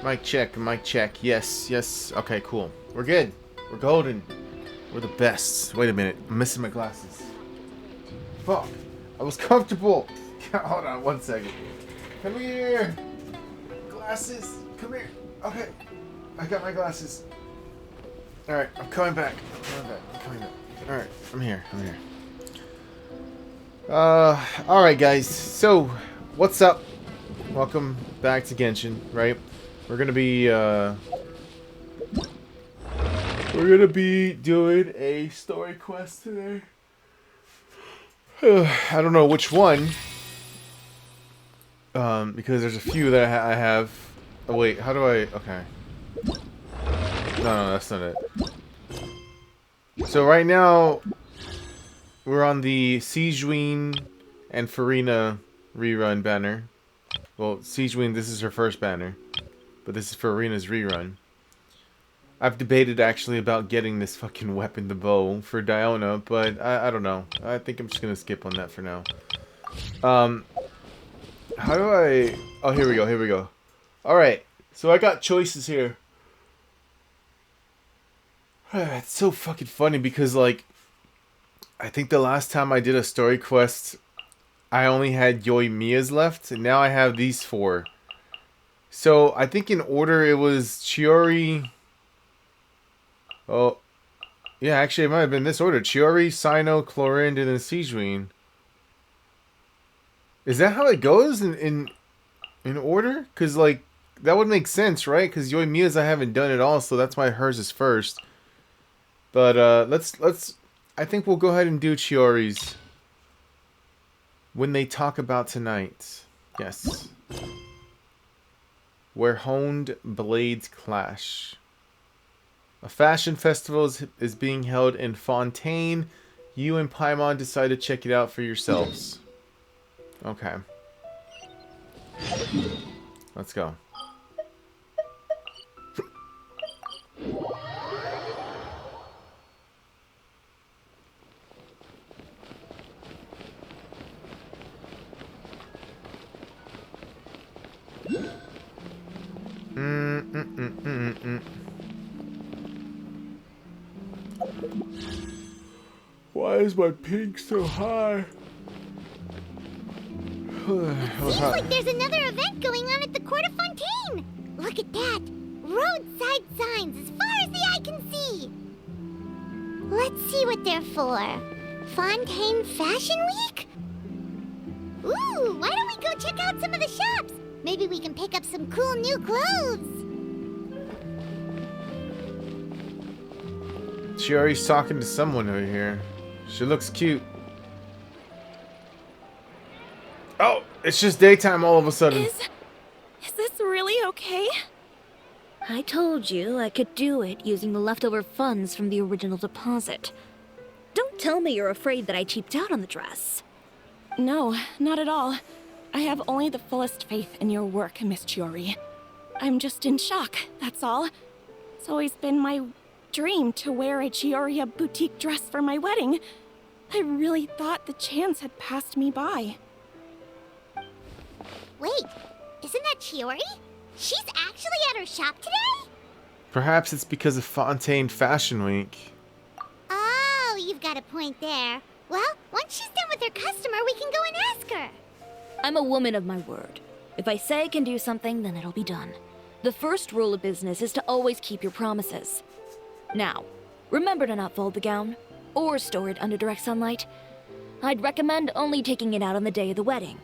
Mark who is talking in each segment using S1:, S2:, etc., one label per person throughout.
S1: Mic check, mic check. Yes, yes. Okay, cool. We're good. We're golden. We're the best. Wait a minute. I'm missing my glasses. Fuck. I was comfortable. Hold on one second. Come here. Glasses. Come here. Okay. I got my glasses. Alright, I'm coming back. I'm coming back. Alright, I'm here. Alright guys. So, what's up? Welcome back to Genshin, right? We're gonna be doing a story quest today. I don't know which one. Because there's a few that I have. Oh wait, how do I? Okay. No, that's not it. So right now, we're on the Siegewein and Farina rerun banner. Well, Siegewein, this is her first banner, but this is for Arena's rerun. I've debated actually about getting this fucking weapon, the bow, for Diona, but I don't know. I think I'm just gonna skip on that for now. How do I... Oh, here we go. Alright, so I got choices here. It's so fucking funny because, like, I think the last time I did a story quest, I only had Yoimiya's left, and now I have these four. So, I think in order it was Chiori... Oh, yeah, actually it might have been this order. Chiori, Sino, Clorinde, and then Siegewein. Is that how it goes in order? Because, like, that would make sense, right? Because Yoimiya's I haven't done it all, so that's why hers is first. But, let's... I think we'll go ahead and do Chiori's. When they talk about tonight. Yes. Where honed blades clash. A fashion festival is being held in Fontaine. You and Paimon decide to check it out for yourselves. Okay. Let's go. Why is my ping so high?
S2: Seems like there's another event going on at the Court of Fontaine! Look at that! Roadside signs as far as the eye can see! Let's see what they're for. Fontaine Fashion Week? Ooh, why don't we go check out some of the shops? Maybe we can pick up some cool new clothes!
S1: Chiori's talking to someone over here. She looks cute. Oh, it's just daytime all of a sudden.
S3: Is this really okay? I told you I could do it using the leftover funds from the original deposit. Don't tell me you're afraid that I cheaped out on the dress.
S4: No, not at all. I have only the fullest faith in your work, Miss Chiori. I'm just in shock, that's all. It's always been my dream to wear a Chioria boutique dress for my wedding. I really thought the chance had passed me by.
S2: Wait, isn't that Chiori? She's actually at her shop today?
S1: Perhaps it's because of Fontaine Fashion Week.
S2: Oh, you've got a point there. Well, once she's done with her customer, we can go and ask her.
S3: I'm a woman of my word. If I say I can do something, then it'll be done. The first rule of business is to always keep your promises. Now, remember to not fold the gown, or store it under direct sunlight. I'd recommend only taking it out on the day of the wedding.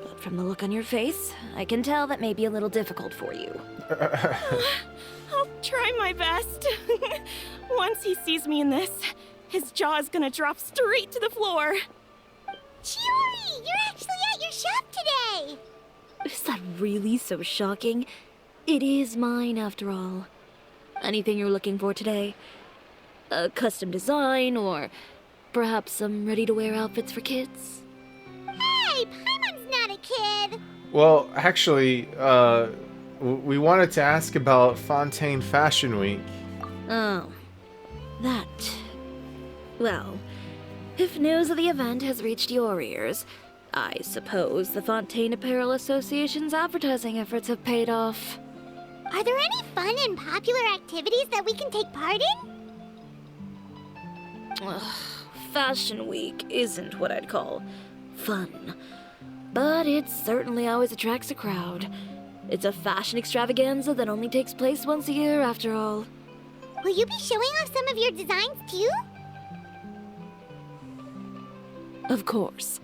S3: But from the look on your face, I can tell that may be a little difficult for you.
S4: I'll try my best. Once he sees me in this, his jaw is gonna drop straight to the floor.
S2: Chiori, you're actually at your shop today!
S3: Is that really so shocking? It is mine, after all. Anything you're looking for today? A custom design, or perhaps some ready-to-wear outfits for kids?
S2: Hey, Paimon's not a kid!
S1: Well, actually, we wanted to ask about Fontaine Fashion Week.
S3: Oh, that. Well, if news of the event has reached your ears, I suppose the Fontaine Apparel Association's advertising efforts have paid off.
S2: Are there any fun and popular activities that we can take part in?
S3: Ugh, Fashion Week isn't what I'd call fun. But it certainly always attracts a crowd. It's a fashion extravaganza that only takes place once a year, after all.
S2: Will you be showing off some of your designs too?
S3: Of course.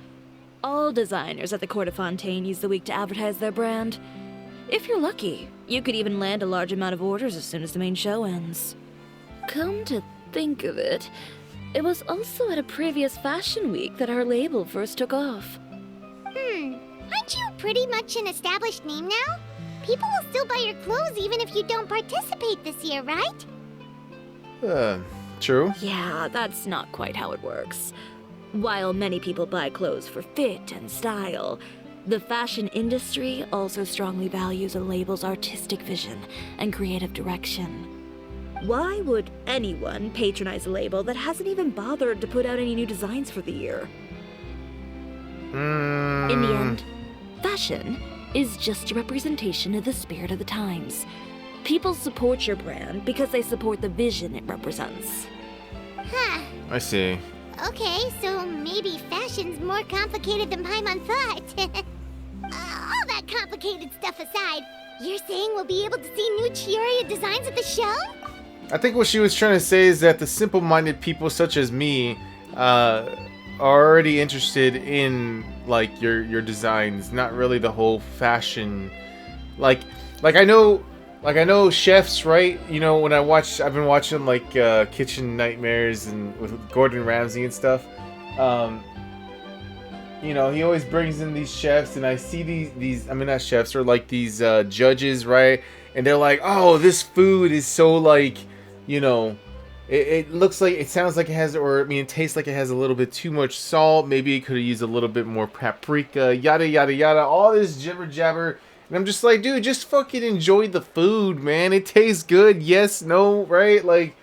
S3: All designers at the Court of Fontaine use the week to advertise their brand. If you're lucky, you could even land a large amount of orders as soon as the main show ends. Come to think of it, it was also at a previous Fashion Week that our label first took off.
S2: Aren't you pretty much an established name now? People will still buy your clothes even if you don't participate this year, right?
S1: True.
S3: Yeah, that's not quite how it works. While many people buy clothes for fit and style, the fashion industry also strongly values a label's artistic vision and creative direction. Why would anyone patronize a label that hasn't even bothered to put out any new designs for the year? In the end, fashion is just a representation of the spirit of the times. People support your brand because they support the vision it represents.
S2: Huh.
S1: I see.
S2: Okay, so maybe fashion's more complicated than Paimon thought. All that complicated stuff aside, you're saying we'll be able to see new Chioria designs at the show?
S1: I think what she was trying to say is that the simple-minded people such as me are already interested in like your designs, not really the whole fashion. Like I know chefs, right? You know, when I've been watching like Kitchen Nightmares and with Gordon Ramsay and stuff. You know, he always brings in these chefs, and I see these I mean, not chefs, or like these judges, right? And they're like, oh, this food is so like, you know, it looks like, it sounds like it has, or I mean, it tastes like it has a little bit too much salt. Maybe it could have used a little bit more paprika, yada, yada, yada. All this jibber jabber. And I'm just like, dude, just fucking enjoy the food, man. It tastes good. Yes, no, right? Like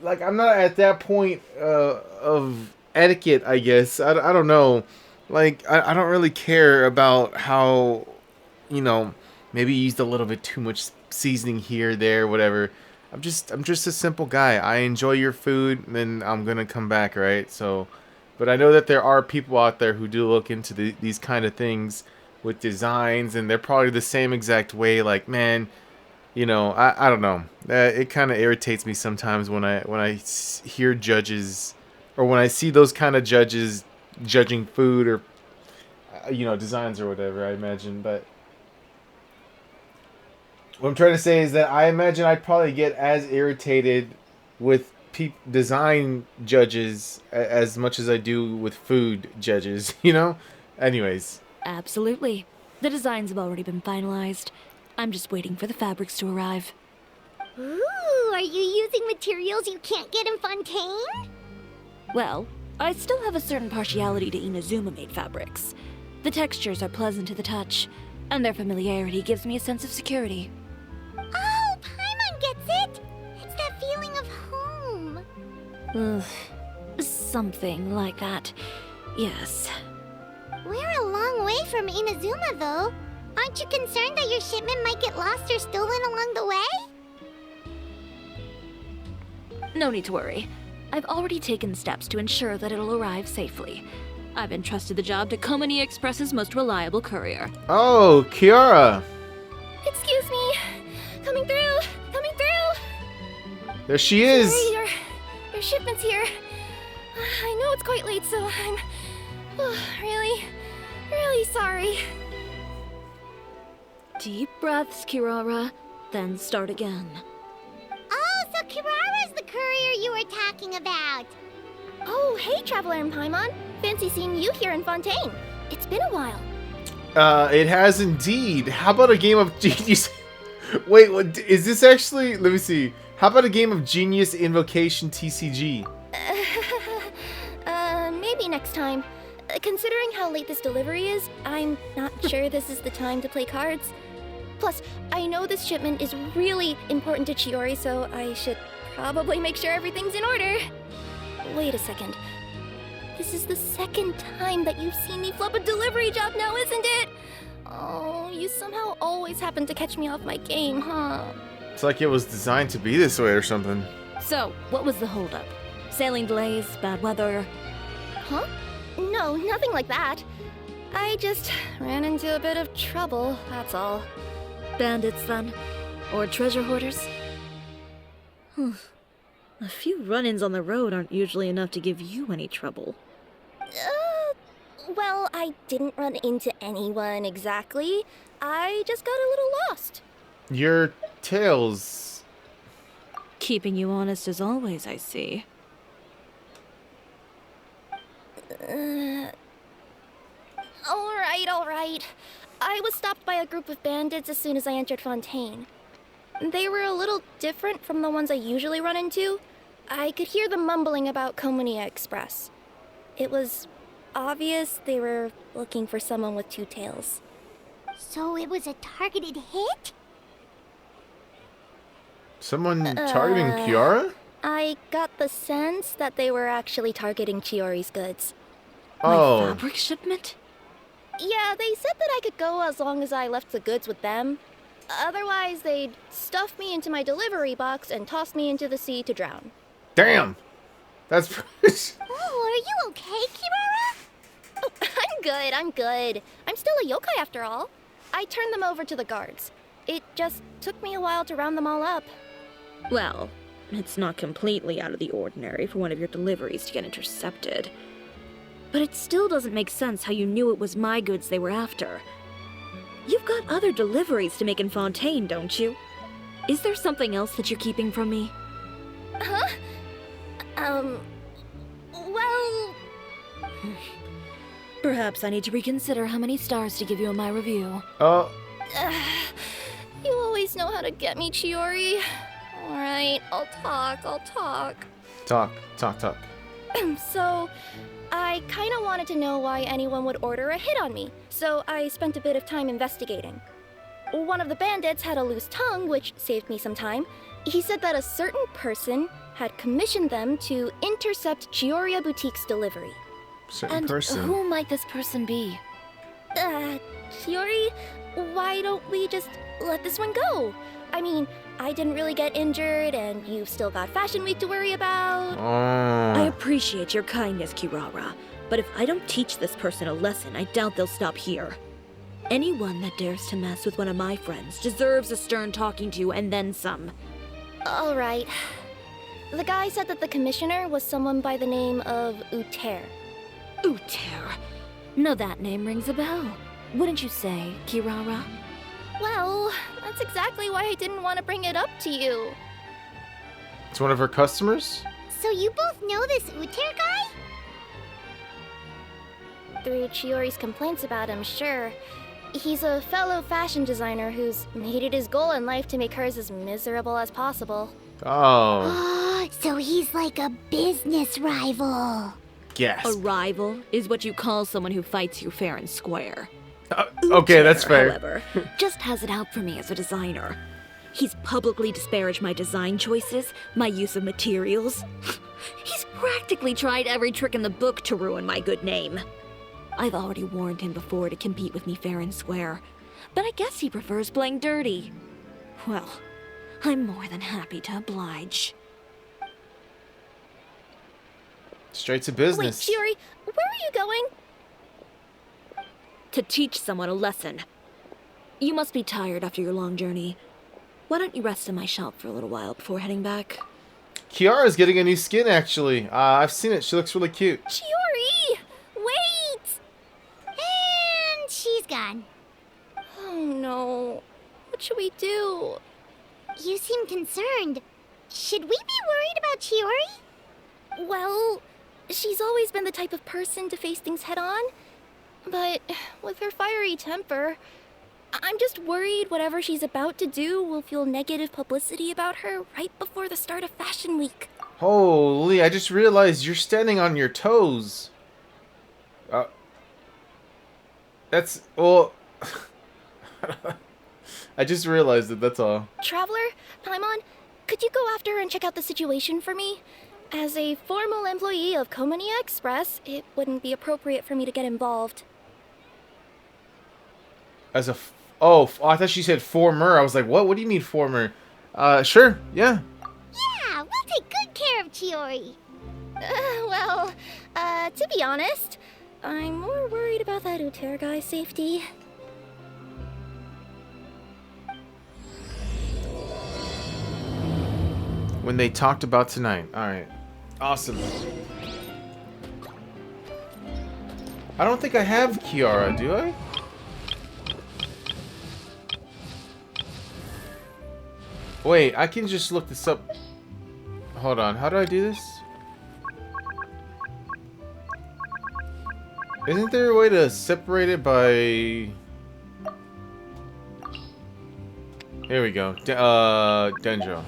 S1: I'm not at that point of etiquette, I guess. I don't know. Like, I don't really care about how, you know, maybe you used a little bit too much seasoning here, there, whatever. I'm just a simple guy. I enjoy your food, then I'm gonna come back, right? So, but I know that there are people out there who do look into these kind of things with designs, and they're probably the same exact way. Like, man, you know, I don't know. It kind of irritates me sometimes when I hear judges, or when I see those kind of judges judging food, or you know, designs or whatever. I imagine, but what I'm trying to say is that I imagine I'd probably get as irritated with design judges as much as I do with food judges, you know? Anyways.
S3: Absolutely. The designs have already been finalized. I'm just waiting for the fabrics to arrive.
S2: Ooh, are you using materials you can't get in Fontaine?
S3: Well, I still have a certain partiality to Inazuma-made fabrics. The textures are pleasant to the touch, and their familiarity gives me a sense of security.
S2: Oh, Paimon gets it! It's that feeling of home.
S3: Ugh, something like that. Yes.
S2: We're a long way from Inazuma, though. Aren't you concerned that your shipment might get lost or stolen along the way?
S3: No need to worry. I've already taken steps to ensure that it'll arrive safely. I've entrusted the job to Komani Express's most reliable courier.
S1: Oh, Kiara.
S4: Excuse me. Coming through. Coming through.
S1: There she is.
S4: Sorry, your shipment's here. I know it's quite late, so I'm really sorry.
S3: Deep breaths, Kirara, then start again.
S2: Oh, so Kirara's the courier you were talking about.
S4: Oh, hey, Traveler and Paimon. Fancy seeing you here in Fontaine. It's been a while.
S1: It has indeed. How about a game of Genius? Wait, what is this actually? Let me see. How about a game of Genius Invocation TCG?
S4: Maybe next time. Considering how late this delivery is, I'm not sure this is the time to play cards. Plus, I know this shipment is really important to Chiori, so I should probably make sure everything's in order. Wait a second. This is the second time that you've seen me flub a delivery job now, isn't it? Oh, you somehow always happen to catch me off my game, huh?
S1: It's like it was designed to be this way or something.
S3: So, what was the holdup? Sailing delays, bad weather?
S4: Huh? No, nothing like that. I just ran into a bit of trouble, that's all.
S3: Bandits, then? Or treasure hoarders? A few run-ins on the road aren't usually enough to give you any trouble.
S4: Well, I didn't run into anyone exactly. I just got a little lost.
S1: Your tails.
S3: Keeping you honest as always, I see.
S4: Alright. I was stopped by a group of bandits as soon as I entered Fontaine. They were a little different from the ones I usually run into. I could hear them mumbling about Komunia Express. It was obvious they were looking for someone with two tails.
S2: So it was a targeted hit?
S1: Someone targeting Kiara?
S4: I got the sense that they were actually targeting Chiori's goods.
S1: Oh.
S3: My fabric shipment?
S4: Yeah, they said that I could go as long as I left the goods with them. Otherwise, they'd stuff me into my delivery box and toss me into the sea to drown.
S1: Damn. That's
S2: Oh, are you okay, Kirara?
S4: Oh, I'm good. I'm still a yokai after all. I turned them over to the guards. It just took me a while to round them all up.
S3: Well, it's not completely out of the ordinary for one of your deliveries to get intercepted. But it still doesn't make sense how you knew it was my goods they were after. You've got other deliveries to make in Fontaine, don't you? Is there something else that you're keeping from me?
S4: Huh? Well...
S3: Perhaps I need to reconsider how many stars to give you in my review.
S1: Oh.
S4: You always know how to get me, Chiori. Alright, I'll talk.
S1: Talk.
S4: So, I kinda wanted to know why anyone would order a hit on me, so I spent a bit of time investigating. One of the bandits had a loose tongue, which saved me some time. He said that a certain person had commissioned them to intercept Chioria Boutique's delivery.
S1: Certain
S3: And
S1: person.
S3: who might this person be?
S4: Chiori, why don't we just let this one go? I mean, I didn't really get injured, and you've still got Fashion Week to worry about.
S3: I
S1: Oh.
S3: appreciate your kindness, Kirara, but if I don't teach this person a lesson, I doubt they'll stop here. Anyone that dares to mess with one of my friends deserves a stern talking to and then some.
S4: Alright. The guy said that the commissioner was someone by the name of Uter.
S3: Uter. No, that name rings a bell. Wouldn't you say, Kirara?
S4: Well, that's exactly why I didn't want to bring it up to you.
S1: It's one of her customers?
S2: So you both know this Uter guy?
S4: Through Chiori's complaints about him, sure. He's a fellow fashion designer who's made it his goal in life to make hers as miserable as possible.
S1: Oh.
S2: Oh, so he's like a business rival.
S1: Yes.
S3: A rival is what you call someone who fights you fair and square.
S1: Okay, that's
S3: Uter,
S1: fair.
S3: However, just has it out for me as a designer. He's publicly disparaged my design choices, my use of materials. He's practically tried every trick in the book to ruin my good name. I've already warned him before to compete with me fair and square, but I guess he prefers playing dirty. Well, I'm more than happy to oblige.
S1: Straight to
S4: Wait,
S1: business.
S4: Chiori, where are you going?
S3: To teach someone a lesson. You must be tired after your long journey. Why don't you rest in my shop for a little while before heading back?
S1: Kiara's getting a new skin, actually. I've seen it. She looks really cute.
S4: Chiori! Wait!
S2: And she's gone.
S4: Oh no. What should we do?
S2: You seem concerned. Should we be worried about Chiori?
S4: Well, she's always been the type of person to face things head on. But with her fiery temper, I'm just worried whatever she's about to do will fuel negative publicity about her right before the start of Fashion Week.
S1: Holy, I just realized you're standing on your toes. That's, well... I just realized it, that's all.
S4: Traveler, Paimon, could you go after her and check out the situation for me? As a formal employee of Komonia Express, it wouldn't be appropriate for me to get involved.
S1: As a... Oh, I thought she said former. I was like, what? What do you mean former? Sure. Yeah.
S2: Yeah, we'll take good care of Chiori.
S4: To be honest, I'm more worried about that Uter guy's safety.
S1: When they talked about tonight. Alright. Awesome. I don't think I have Kiara, do I? Wait, I can just look this up. Hold on, how do I do this? Isn't there a way to separate it by... Here we go. Denjo.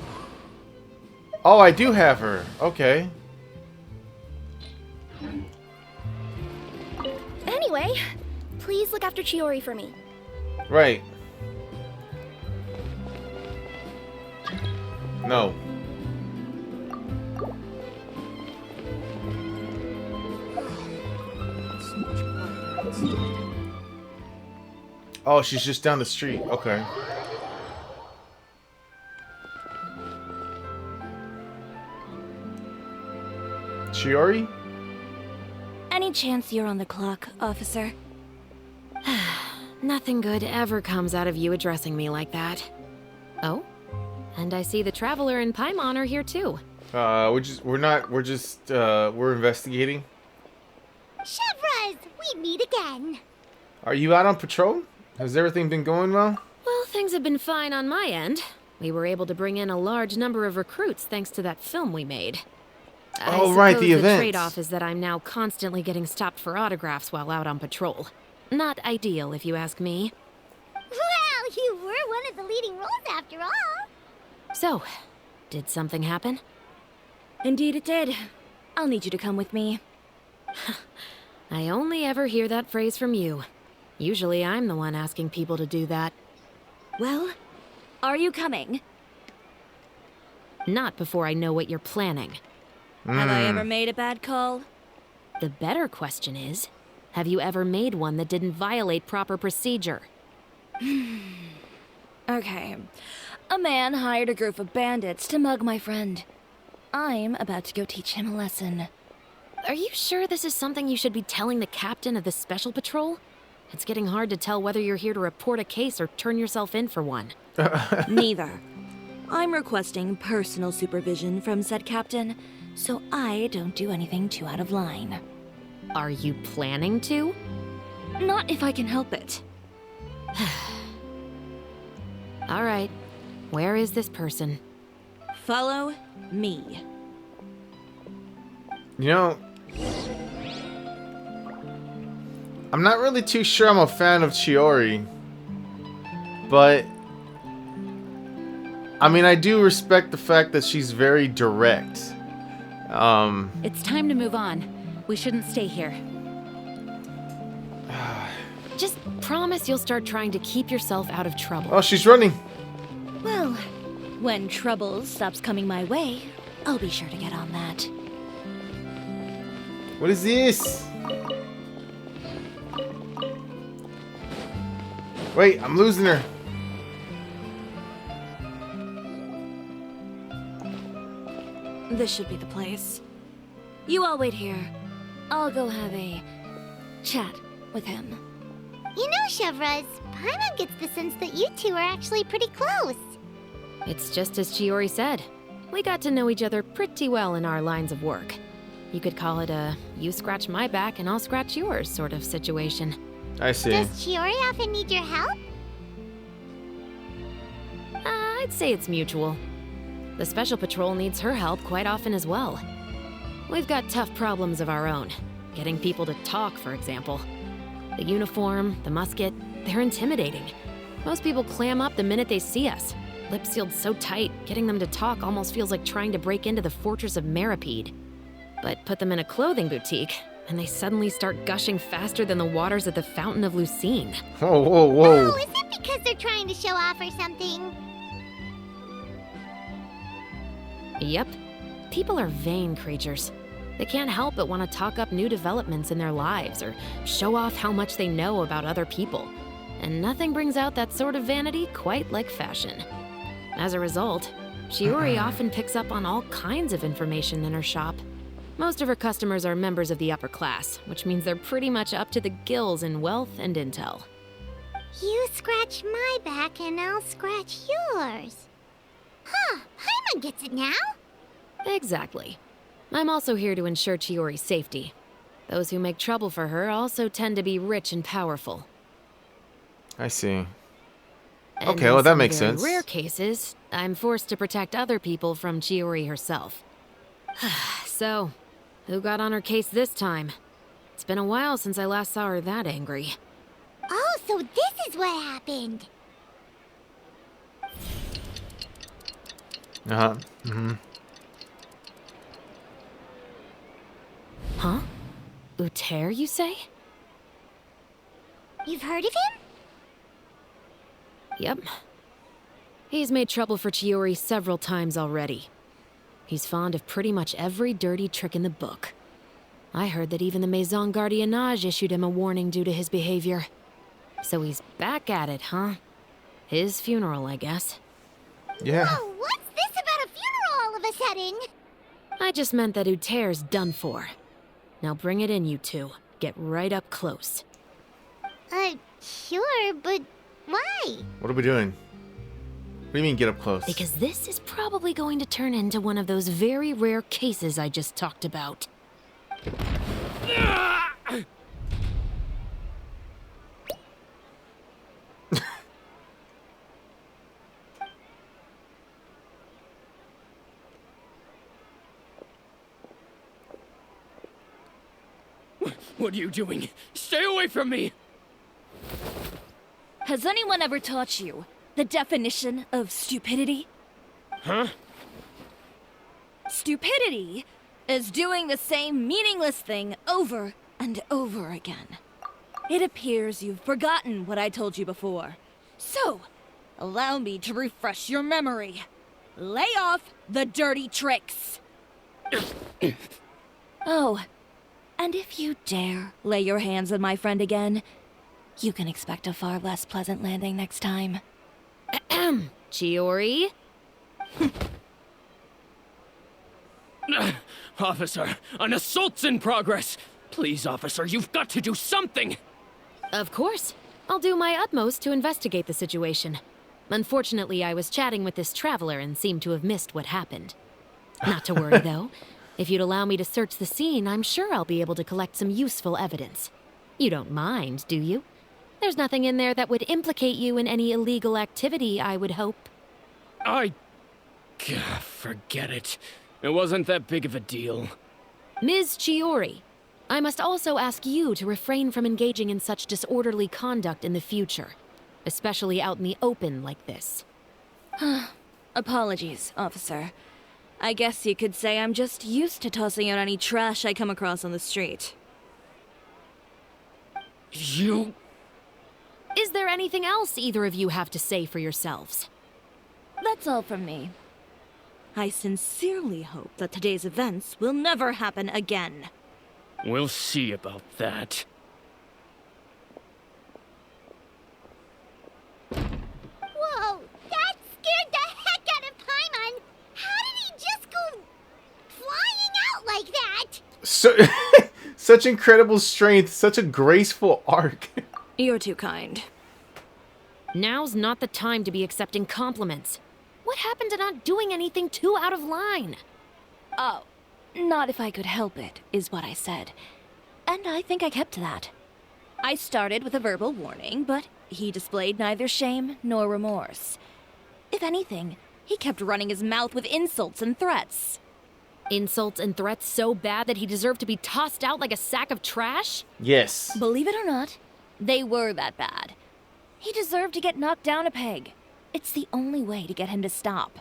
S1: Oh, I do have her. Okay.
S4: Anyway, please look after Chiori for me.
S1: Right. No. Oh, she's just down the street. Okay. Chiori?
S3: Any chance you're on the clock, officer?
S5: Nothing good ever comes out of you addressing me like that. Oh? And I see the Traveler and Paimon are here too.
S1: We're investigating.
S2: Chevraz, we meet again.
S1: Are you out on patrol? Has everything been going well?
S5: Well, things have been fine on my end. We were able to bring in a large number of recruits thanks to that film we made.
S1: Oh, right, the event.
S5: The trade-off is that I'm now constantly getting stopped for autographs while out on patrol. Not ideal, if you ask me.
S2: Well, you were one of the leading roles after all.
S5: So, did something happen?
S3: Indeed it did. I'll need you to come with me.
S5: I only ever hear that phrase from you. Usually I'm the one asking people to do that.
S3: Well, are you coming?
S5: Not before I know what you're planning.
S3: Have I ever made a bad call?
S5: The better question is, have you ever made one that didn't violate proper procedure?
S3: Okay. A man hired a group of bandits to mug my friend. I'm about to go teach him a lesson.
S5: Are you sure this is something you should be telling the captain of the Special Patrol? It's getting hard to tell whether you're here to report a case or turn yourself in for one.
S3: Neither. I'm requesting personal supervision from said captain, so I don't do anything too out of line.
S5: Are you planning to?
S3: Not if I can help it.
S5: All right. Where is this person?
S3: Follow me.
S1: You know, I'm not really too sure I'm a fan of Chiori, but I mean, I do respect the fact that she's very direct.
S3: It's time to move on. We shouldn't stay here.
S5: Just promise you'll start trying to keep yourself out of trouble.
S1: Oh, she's running.
S3: Well, when trouble stops coming my way, I'll be sure to get on that.
S1: What is this? Wait, I'm losing her.
S3: This should be the place. You all wait here. I'll go have a chat with him.
S2: You know, Chevraz, Paimon gets the sense that you two are actually pretty close.
S5: It's just as Chiori said. We got to know each other pretty well in our lines of work. You could call it a you scratch my back and I'll scratch yours sort of situation.
S1: I see.
S2: Does Chiori often need your help?
S5: I'd say it's mutual. The Special Patrol needs her help quite often as well. We've got tough problems of our own. Getting people to talk, for example. The uniform, the musket, they're intimidating. Most people clam up the minute they see us. Lips sealed so tight, getting them to talk almost feels like trying to break into the fortress of Meripede. But put them in a clothing boutique, and they suddenly start gushing faster than the waters at the Fountain of Lucine.
S1: Whoa, whoa, whoa.
S2: Oh, is it because they're trying to show off or something?
S5: Yep. People are vain creatures. They can't help but want to talk up new developments in their lives or show off how much they know about other people. And nothing brings out that sort of vanity quite like fashion. As a result, Shiori often picks up on all kinds of information in her shop. Most of her customers are members of the upper class, which means they're pretty much up to the gills in wealth and intel.
S2: You scratch my back and I'll scratch yours. Huh, Paimon gets it now.
S5: Exactly. I'm also here to ensure Chiori's safety. Those who make trouble for her also tend to be rich and powerful.
S1: I see.
S5: And
S1: Okay,
S5: in
S1: well that
S5: some
S1: makes
S5: very
S1: sense.
S5: rare cases, I'm forced to protect other people from Chiori herself. So, who got on her case this time? It's been a while since I last saw her that angry.
S2: Oh, so this is what happened.
S1: Uh-huh. Mm-hmm.
S5: Huh? Uter, you say?
S2: You've heard of him?
S5: Yep. He's made trouble for Chiori several times already. He's fond of pretty much every dirty trick in the book. I heard that even the Maison Gardiennage issued him a warning due to his behavior. So he's back at it, huh? His funeral, I guess.
S1: Yeah.
S2: Oh, what's this about a funeral all of a sudden?
S5: I just meant that Uter's done for. Now bring it in, you two. Get right up close.
S2: Sure, but why?
S1: What are we doing? What do you mean get up close?
S5: Because this is probably going to turn into one of those very rare cases I just talked about.
S6: What are you doing? Stay away from me!
S3: Has anyone ever taught you the definition of stupidity?
S6: Huh?
S3: Stupidity is doing the same meaningless thing over and over again. It appears you've forgotten what I told you before. So, allow me to refresh your memory. Lay off the dirty tricks. Oh, and if you dare lay your hands on my friend again, you can expect a far less pleasant landing next time.
S5: Ahem. Chiori?
S6: Officer, an assault's in progress! Please, officer, you've got to do something!
S5: Of course. I'll do my utmost to investigate the situation. Unfortunately, I was chatting with this traveler and seemed to have missed what happened. Not to worry, though. If you'd allow me to search the scene, I'm sure I'll be able to collect some useful evidence. You don't mind, do you? There's nothing in there that would implicate you in any illegal activity, I would hope.
S6: Forget it. It wasn't that big of a deal.
S5: Ms. Chiori, I must also ask you to refrain from engaging in such disorderly conduct in the future, especially out in the open like this.
S3: Apologies, officer. I guess you could say I'm just used to tossing out any trash I come across on the street.
S6: You...
S5: Is there anything else either of you have to say for yourselves?
S3: That's all from me. I sincerely hope that today's events will never happen again.
S6: We'll see about that.
S2: Whoa, that scared the heck out of Paimon. How did he just go flying out like that?
S1: So, such incredible strength, such a graceful arc.
S3: You're too kind.
S5: Now's not the time to be accepting compliments. What happened to not doing anything too out of line?
S3: Oh, not if I could help it, is what I said. And I think I kept to that. I started with a verbal warning, but he displayed neither shame nor remorse. If anything, he kept running his mouth with insults and threats.
S5: Insults and threats so bad that he deserved to be tossed out like a sack of trash?
S1: Yes.
S3: Believe it or not, they were that bad. He deserved to get knocked down a peg. It's the only way to get him to stop.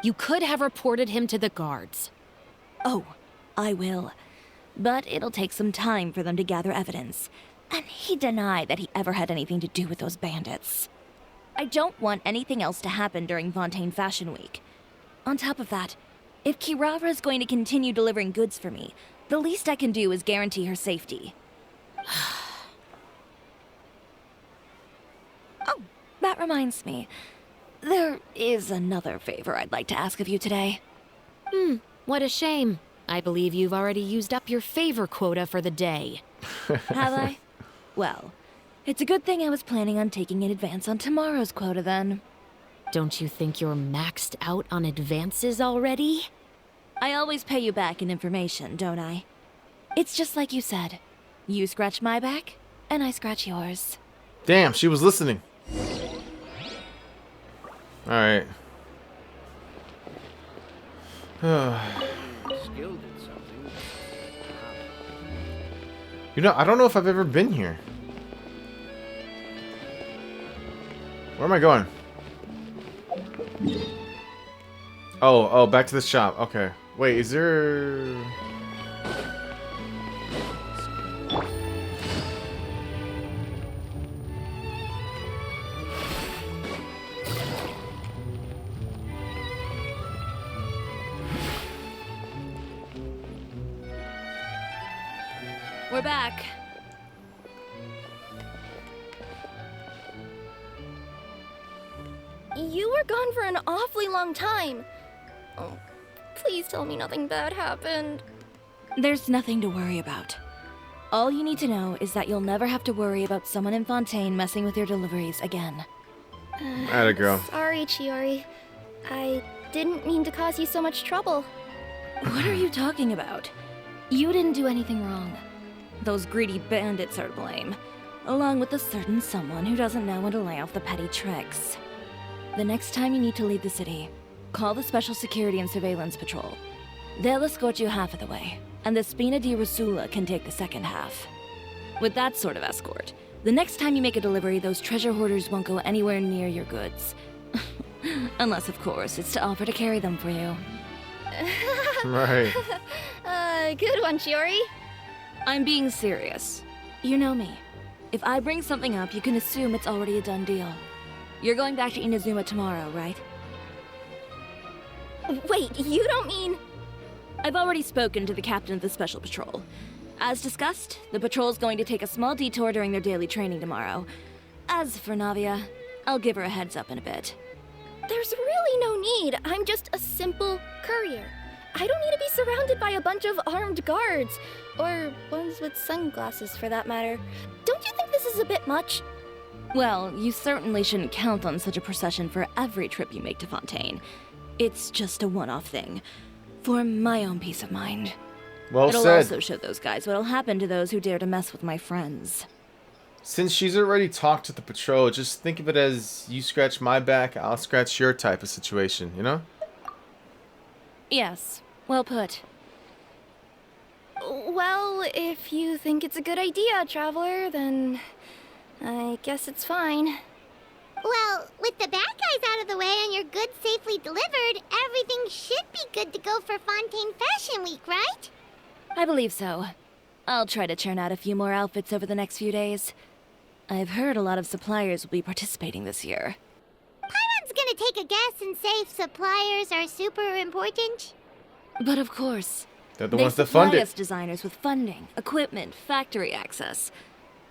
S5: You could have reported him to the guards.
S3: Oh, I will. But it'll take some time for them to gather evidence. And he denied that he ever had anything to do with those bandits. I don't want anything else to happen during Fontaine Fashion Week. On top of that, If Kirara is going to continue delivering goods for me, the least I can do is guarantee her safety. Oh, that reminds me. There is another favor I'd like to ask of you today.
S5: What a shame. I believe you've already used up your favor quota for the day.
S3: Have I? Well, it's a good thing I was planning on taking an advance on tomorrow's quota then.
S5: Don't you think you're maxed out on advances already?
S3: I always pay you back in information, don't I? It's just like you said. You scratch my back, and I scratch yours.
S1: Damn, she was listening. Alright.
S6: Skilled at something.
S1: You know, I don't know if I've ever been here. Where am I going? Oh, back to the shop. Okay. Wait, is there...
S3: We're back.
S4: You were gone for an awfully long time. Oh, please tell me nothing bad happened.
S3: There's nothing to worry about. All you need to know is that you'll never have to worry about someone in Fontaine messing with your deliveries again.
S1: Atta girl.
S4: Sorry, Chiori. I didn't mean to cause you so much trouble.
S3: What are you talking about? You didn't do anything wrong. Those greedy bandits are to blame, along with a certain someone who doesn't know when to lay off the petty tricks. The next time you need to leave the city, call the Special Security and Surveillance Patrol. They'll escort you half of the way, and the Spina di Rosula can take the second half. With that sort of escort, the next time you make a delivery, those treasure hoarders won't go anywhere near your goods. Unless, of course, it's to offer to carry them for you.
S1: Right.
S4: Good one, Chiori.
S3: I'm being serious. You know me. If I bring something up, you can assume it's already a done deal. You're going back to Inazuma tomorrow, right?
S4: Wait, you don't mean...
S3: I've already spoken to the captain of the Special Patrol. As discussed, the patrol's going to take a small detour during their daily training tomorrow. As for Navia, I'll give her a heads up in a bit.
S4: There's really no need. I'm just a simple courier. I don't need to be surrounded by a bunch of armed guards. Or ones with sunglasses, for that matter. Don't you think this is a bit much?
S3: Well, you certainly shouldn't count on such a procession for every trip you make to Fontaine. It's just a one-off thing. For my own peace of mind.
S1: Well
S3: It'll
S1: said.
S3: also show those guys what'll happen to those who dare to mess with my friends.
S1: Since she's already talked to the patrol, just think of it as you scratch my back, I'll scratch your type of situation, you know?
S3: Yes, well put.
S4: Well, if you think it's a good idea, Traveler, then I guess it's fine.
S2: Well, with the bad guys out of the way and your goods safely delivered, everything should be good to go for Fontaine Fashion Week, right?
S3: I believe so. I'll try to churn out a few more outfits over the next few days. I've heard a lot of suppliers will be participating this year.
S2: Paimon's gonna take a guess and say suppliers are super important.
S3: But of course,
S1: They're the
S3: they
S1: ones that
S3: supply
S1: fund it.
S3: us designers with funding, equipment, factory access.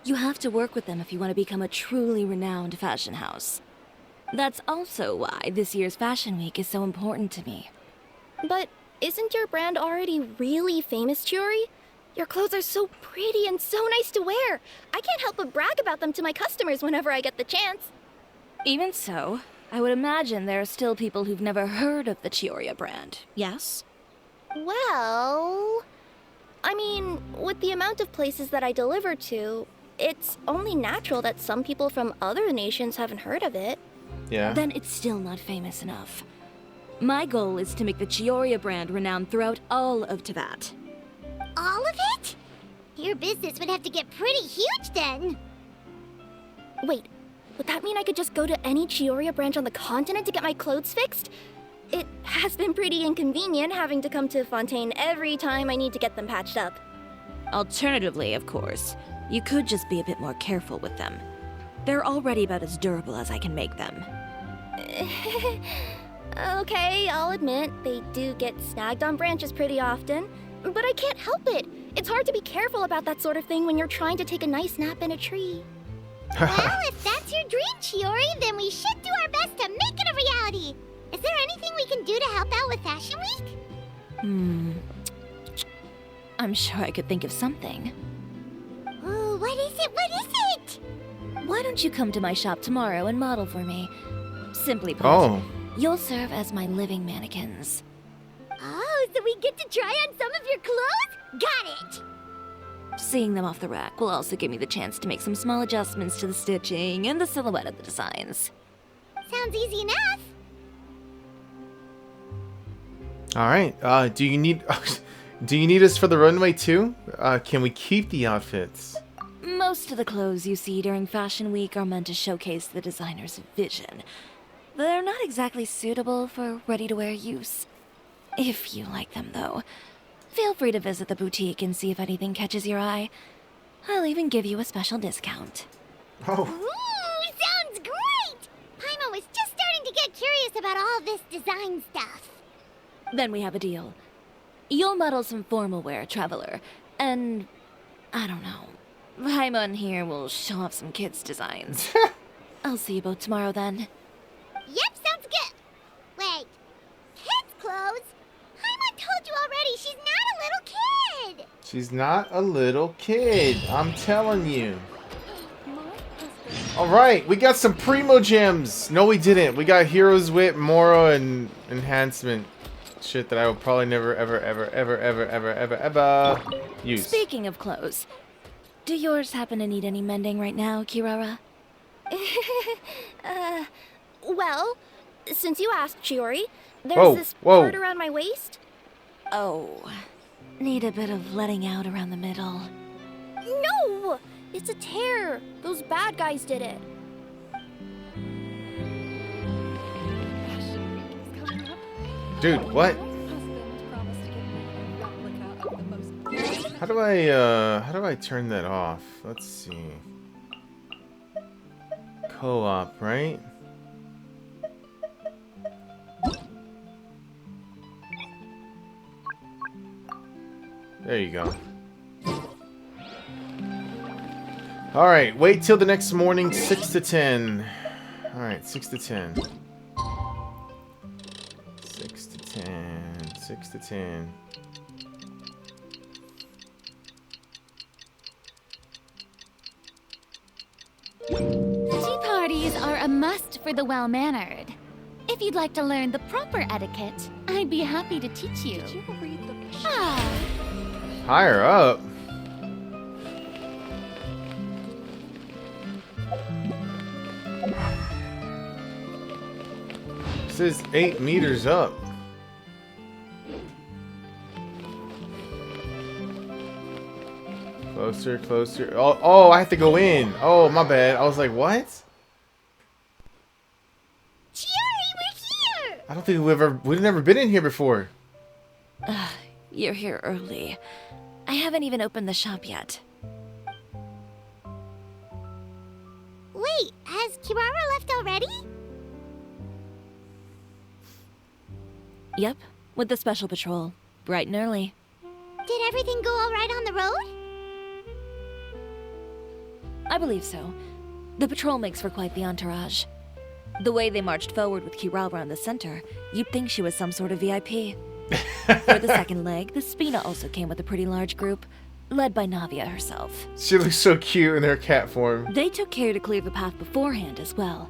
S3: You have to work with them if you want to become a truly renowned fashion house. That's also why this year's Fashion Week is so important to me.
S4: But isn't your brand already really famous, Chiori? Your clothes are so pretty and so nice to wear. I can't help but brag about them to my customers whenever I get the chance.
S3: Even so, I would imagine there are still people who've never heard of the Chioriya brand, yes?
S4: Well... I mean, with the amount of places that I deliver to, it's only natural that some people from other nations haven't heard of it.
S1: Yeah.
S3: Then it's still not famous enough. My goal is to make the Chioriya brand renowned throughout all of Teyvat.
S2: All of it? Your business would have to get pretty huge then.
S4: Wait, would that mean I could just go to any Chioriya branch on the continent to get my clothes fixed? It has been pretty inconvenient having to come to Fontaine every time I need to get them patched up.
S3: Alternatively, of course, you could just be a bit more careful with them. They're already about as durable as I can make them.
S7: Okay, I'll admit, they do get snagged on branches pretty often. But I can't help it. It's hard to be careful about that sort of thing when you're trying to take a nice nap in a tree.
S2: Well, if that's your dream, Chiori, then we should do our best to make it a reality. Is there anything we can do to help out with Fashion Week?
S3: I'm sure I could think of something.
S2: Ooh, what is it? What is it?
S3: Why don't you come to my shop tomorrow and model for me? Simply put,
S1: Oh.
S3: you'll serve as my living mannequins.
S2: Oh, so we get to try on some of your clothes? Got it!
S3: Seeing them off the rack will also give me the chance to make some small adjustments to the stitching and the silhouette of the designs.
S2: Sounds easy enough.
S1: All right. Do you need us for the runway too? Can we keep the outfits?
S3: Most of the clothes you see during Fashion Week are meant to showcase the designer's vision. They're not exactly suitable for ready-to-wear use. If you like them, though, feel free to visit the boutique and see if anything catches your eye. I'll even give you a special discount.
S1: Oh.
S2: Ooh, sounds great! Paimon was just starting to get curious about all this design stuff.
S3: Then we have a deal. You'll model some formal wear, Traveler, and I don't know. Paimon here will show off some kids' designs. I'll see you both tomorrow then.
S2: Yep, sounds good. Wait, kids' clothes? Paimon told you already, she's not a little kid.
S1: She's not a little kid. I'm telling you. All right, we got some Primo Gems. No, we didn't. We got Hero's Wit, Mora, and Enhancement. Shit that I will probably never, ever use.
S3: Speaking of clothes, do yours happen to need any mending right now, Kirara?
S7: Well, since you asked, Chiori, there's
S1: Whoa,
S7: this
S1: whoa.
S7: part around my waist.
S3: Oh, need a bit of letting out around the middle.
S7: No! It's a tear. Those bad guys did it.
S1: Dude, what? How do I turn that off? Let's see. Co-op, right? There you go. Alright, wait till the next morning, 6 to 10. Alright, 6 to 10. 6 to 10. 6 to 10.
S8: Tea parties are a must for the well-mannered. If you'd like to learn the proper etiquette, I'd be happy to teach you. Did you read the
S1: Higher up. It says 8 meters up. Closer, closer. Oh, I have to go in. Oh, my bad. I was like, what?
S2: Chiori, we're here!
S1: I don't think we've never been in here before.
S3: You're here early. I haven't even opened the shop yet.
S2: Wait, has Kirara left already?
S3: Yep, with the special patrol. Bright and early.
S2: Did everything go all right on the road?
S3: I believe so. The patrol makes for quite the entourage. The way they marched forward with Kirara in the center, you'd think she was some sort of VIP. For the second leg, the Spina also came with a pretty large group, led by Navia herself.
S1: She looks so cute in her cat form.
S3: They took care to clear the path beforehand as well.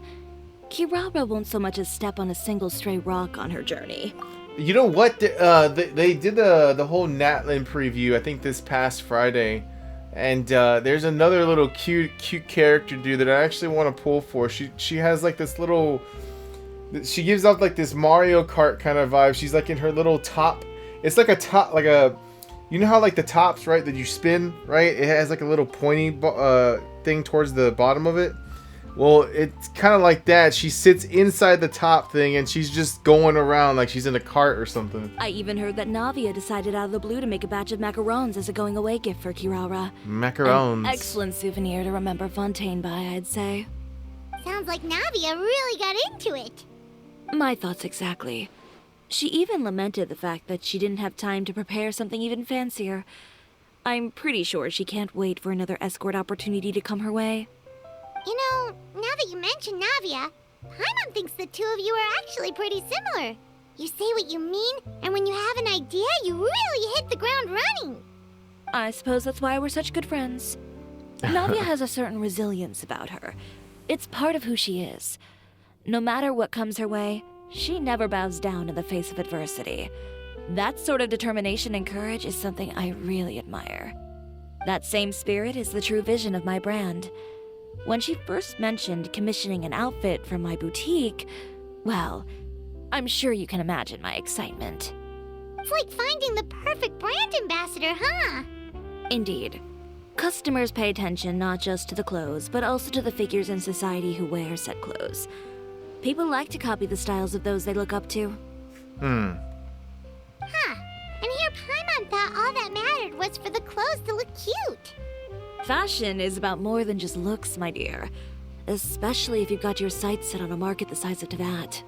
S3: Kirara won't so much as step on a single stray rock on her journey.
S1: You know what? They did the whole Natlan preview, I think this past Friday. And there's another little cute character dude that I actually want to pull for. She has like this little... She gives off like this Mario Kart kind of vibe. She's like in her little top. It's like a top, like a... You know how like the tops, right, that you spin, right? It has like a little pointy thing towards the bottom of it. Well, it's kind of like that. She sits inside the top thing and she's just going around like she's in a cart or something.
S3: I even heard that Navia decided out of the blue to make a batch of macarons as a going away gift for Kirara.
S1: Macarons.
S3: An excellent souvenir to remember Fontaine by, I'd say.
S2: Sounds like Navia really got into it.
S3: My thoughts exactly. She even lamented the fact that she didn't have time to prepare something even fancier. I'm pretty sure she can't wait for another escort opportunity to come her way.
S2: You know, now that you mention Navia, Paimon thinks the two of you are actually pretty similar. You say what you mean, and when you have an idea, you really hit the ground running.
S3: I suppose that's why we're such good friends. Navia has a certain resilience about her. It's part of who she is. No matter what comes her way, she never bows down in the face of adversity. That sort of determination and courage is something I really admire. That same spirit is the true vision of my brand. When she first mentioned commissioning an outfit from my boutique, well, I'm sure you can imagine my excitement.
S2: It's like finding the perfect brand ambassador, huh?
S3: Indeed. Customers pay attention not just to the clothes, but also to the figures in society who wear said clothes. People like to copy the styles of those they look up to.
S2: Huh. And here Paimon thought all that mattered was for the clothes to look cute.
S3: Fashion is about more than just looks, my dear. Especially if you've got your sights set on a market the size of Teyvat.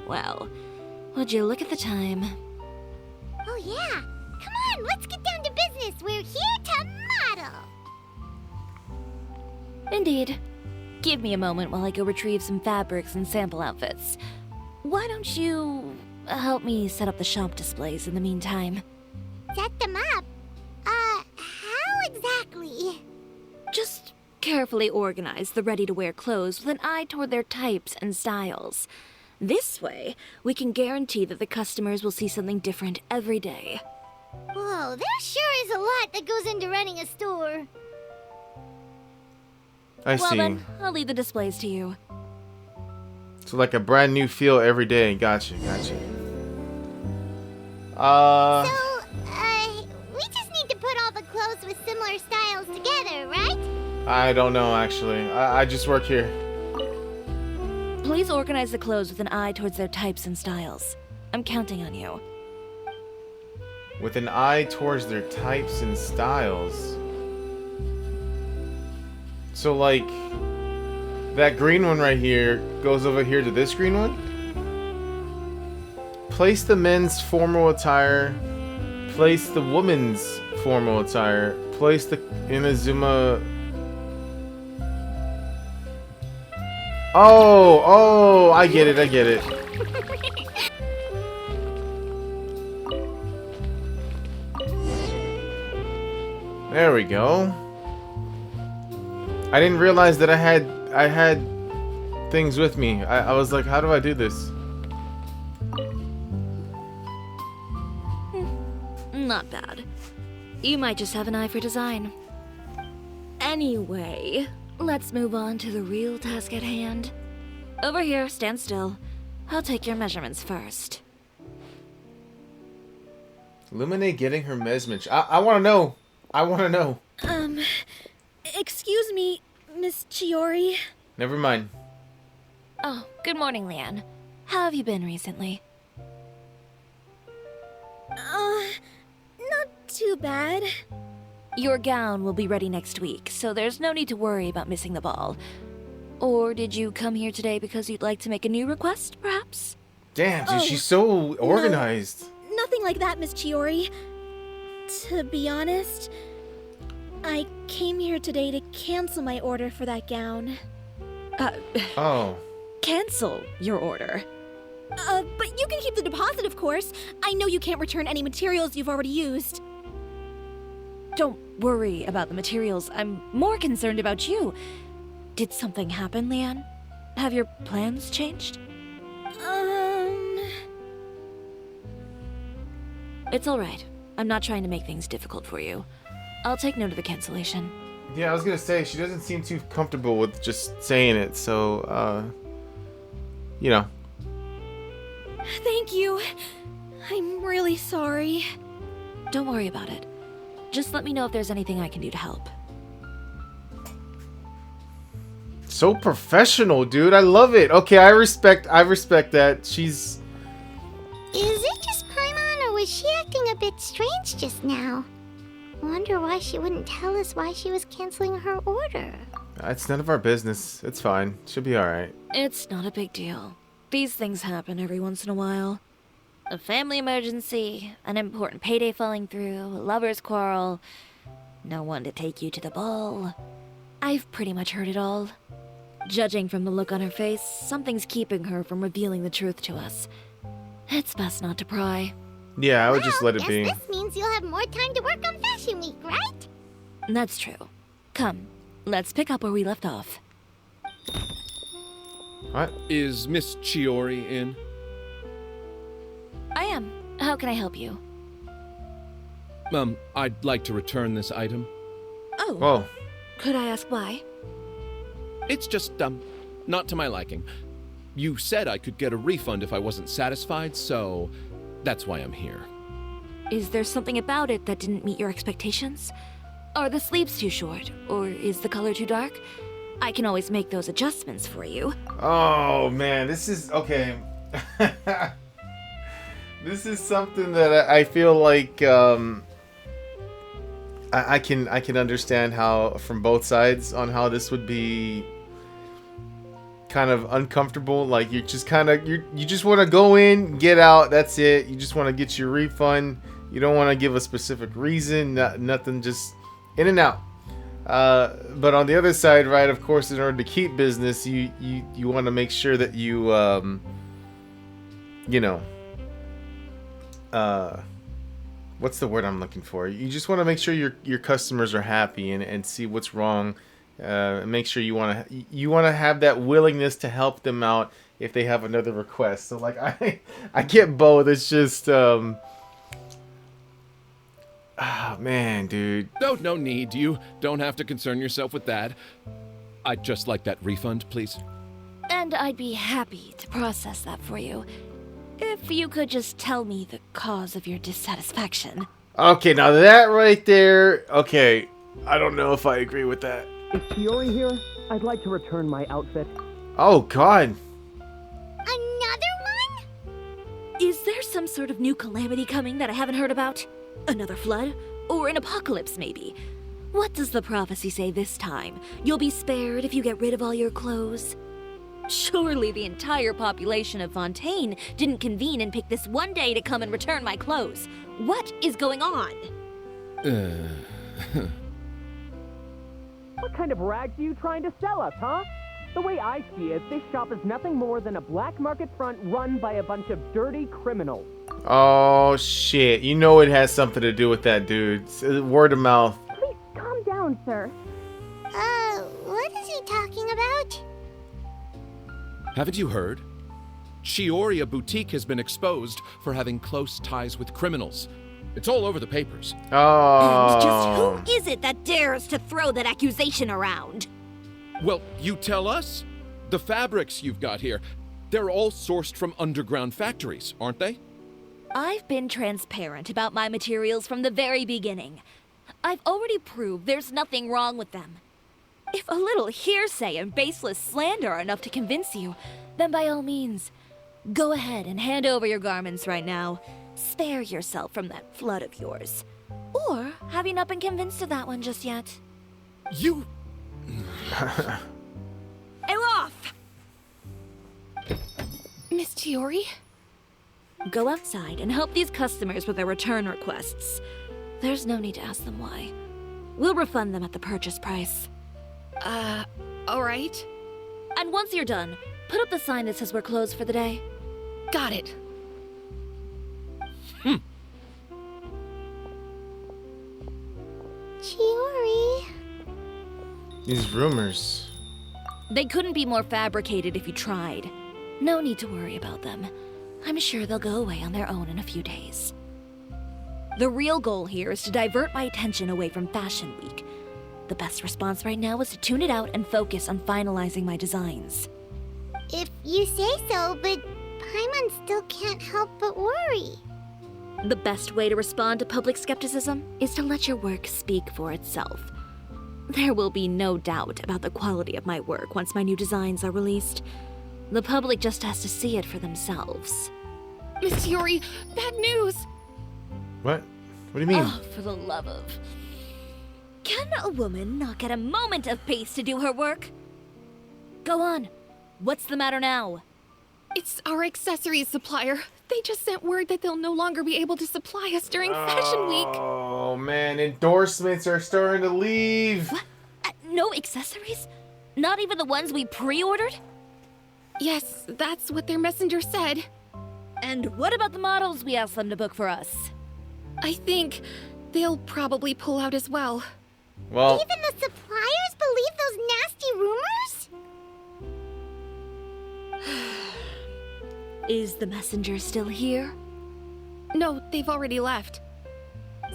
S3: Well, would you look at the time?
S2: Oh yeah. Come on, let's get down to business. We're here to model.
S3: Indeed. Give me a moment while I go retrieve some fabrics and sample outfits. Why don't you help me set up the shop displays in the meantime?
S2: Set them up? How exactly?
S3: Just carefully organize the ready-to-wear clothes with an eye toward their types and styles. This way, we can guarantee that the customers will see something different every day.
S2: Whoa, there sure is a lot that goes into running a store.
S1: I
S3: Well
S1: see.
S3: then, I'll leave the displays to you.
S1: So like a brand new feel every day. Gotcha.
S2: We just need to put all the clothes with similar styles together, right?
S1: I don't know actually. I just work here.
S3: Please organize the clothes with an eye towards their types and styles. I'm counting on you.
S1: With an eye towards their types and styles. So like that green one right here goes over here to this green one. Place the men's formal attire. Place the women's formal attire. Place the Inazuma. Oh, I get it. There we go. I didn't realize that I had things with me. I was like, how do I do this?
S3: Not bad. You might just have an eye for design. Anyway, let's move on to the real task at hand. Over here, stand still. I'll take your measurements first.
S1: Lumine getting her measurements. I want to know.
S4: Excuse me, Miss Chiori.
S1: Never mind.
S3: Oh, good morning, Leanne. How have you been recently?
S4: Not too bad.
S3: Your gown will be ready next week, so there's no need to worry about missing the ball. Or did you come here today because you'd like to make a new request, perhaps?
S1: Damn, dude,
S4: Oh,
S1: she's so organized.
S4: Nothing like that, Miss Chiori. To be honest, I came here today to cancel my order for that gown.
S1: Oh.
S3: Cancel your order.
S4: But you can keep the deposit, of course. I know you can't return any materials you've already used.
S3: Don't worry about the materials. I'm more concerned about you. Did something happen, Leanne? Have your plans changed? It's alright. I'm not trying to make things difficult for you. I'll take note of the cancellation.
S1: Yeah, I was gonna say, she doesn't seem too comfortable with just saying it, so, you know.
S4: Thank you. I'm really sorry.
S3: Don't worry about it. Just let me know if there's anything I can do to help.
S1: So professional, dude. I love it. Okay, I respect that. She's...
S2: Is it just Paimon, or was she acting a bit strange just now? Wonder why she wouldn't tell us why she was canceling her order.
S1: It's none of our business. It's fine. She'll be alright.
S3: It's not a big deal. These things happen every once in a while. A family emergency, an important payday falling through, a lover's quarrel, no one to take you to the ball. I've pretty much heard it all. Judging from the look on her face, something's keeping her from revealing the truth to us. It's best not to pry.
S1: Yeah, I would just let it
S2: guess
S1: be.
S2: this means you'll have more time to work on Fashion Week, right?
S3: That's true. Come, let's pick up where we left off.
S1: What?
S6: Is Miss Chiori in?
S3: I am. How can I help you?
S6: I'd like to return this item.
S3: Oh,
S1: Whoa.
S3: could I ask why?
S6: It's just, not to my liking. You said I could get a refund if I wasn't satisfied, so that's why I'm here.
S3: Is there something about it that didn't meet your expectations? Are the sleeves too short? Or is the color too dark? I can always make those adjustments for you.
S1: Oh, man. This is... Okay. This is something that I feel like... I can understand how... From both sides on how this would be... kind of uncomfortable. Like, you're just kind of... You just want to go in, get out. That's it. You just want to get your refund. You don't want to give a specific reason. Nothing, just in and out. But on the other side, right, of course, in order to keep business, you want to make sure that you, you know, what's the word I'm looking for? You just want to make sure your customers are happy and see what's wrong. Make sure you want to have that willingness to help them out if they have another request. So like I get both. It's just ah, man, dude.
S6: No need. You don't have to concern yourself with that. I'd just like that refund, please.
S3: And I'd be happy to process that for you. If you could just tell me the cause of your dissatisfaction.
S1: Okay, now that right there, okay, I don't know if I agree with that.
S9: Is Chiori here? I'd like to return my outfit.
S1: Oh, God.
S2: Another one?
S3: Is there some sort of new calamity coming that I haven't heard about? Another flood? Or an apocalypse, maybe? What does the prophecy say this time? You'll be spared if you get rid of all your clothes? Surely the entire population of Fontaine didn't convene and pick this one day to come and return my clothes. What is going on?
S9: What kind of rags are you trying to sell us, huh? The way I see it, this shop is nothing more than a black market front run by a bunch of dirty criminals.
S1: Oh, shit. You know it has something to do with that, dude. It's word of mouth.
S7: Please calm down, sir.
S2: What is he talking about?
S6: Haven't you heard? Chioria Boutique has been exposed for having close ties with criminals. It's all over the papers.
S1: Oh.
S3: And just who is it that dares to throw that accusation around?
S6: Well, you tell us. The fabrics you've got here, they're all sourced from underground factories, aren't they?
S3: I've been transparent about my materials from the very beginning. I've already proved there's nothing wrong with them. If a little hearsay and baseless slander are enough to convince you, then by all means, go ahead and hand over your garments right now. Spare yourself from that flood of yours. Or have you not been convinced of that one just yet?
S6: You...
S3: Elof!
S4: Miss Chiori?
S3: Go outside and help these customers with their return requests. There's no need to ask them why. We'll refund them at the purchase price.
S4: Alright.
S3: And once you're done, put up the sign that says we're closed for the day.
S4: Got it.
S2: Chiori.
S1: These rumors.
S3: They couldn't be more fabricated if you tried. No need to worry about them. I'm sure they'll go away on their own in a few days. The real goal here is to divert my attention away from Fashion Week. The best response right now is to tune it out and focus on finalizing my designs.
S2: If you say so, but Paimon still can't help but worry.
S3: The best way to respond to public skepticism is to let your work speak for itself. There will be no doubt about the quality of my work once my new designs are released. The public just has to see it for themselves.
S4: Miss Chiori, bad news!
S1: What? What do you mean?
S3: Oh, for the love of... Can a woman not get a moment of peace to do her work? Go on. What's the matter now?
S4: It's our accessories supplier. They just sent word that they'll no longer be able to supply us during Fashion Week.
S1: Oh man, endorsements are starting to leave.
S3: What? No accessories? Not even the ones we pre-ordered?
S4: Yes, that's what their messenger said.
S3: And what about the models we asked them to book for us?
S4: I think they'll probably pull out as well.
S1: Well,
S2: Even the suppliers believe those nasty rumors?
S3: Is the messenger still here?
S4: No, they've already left.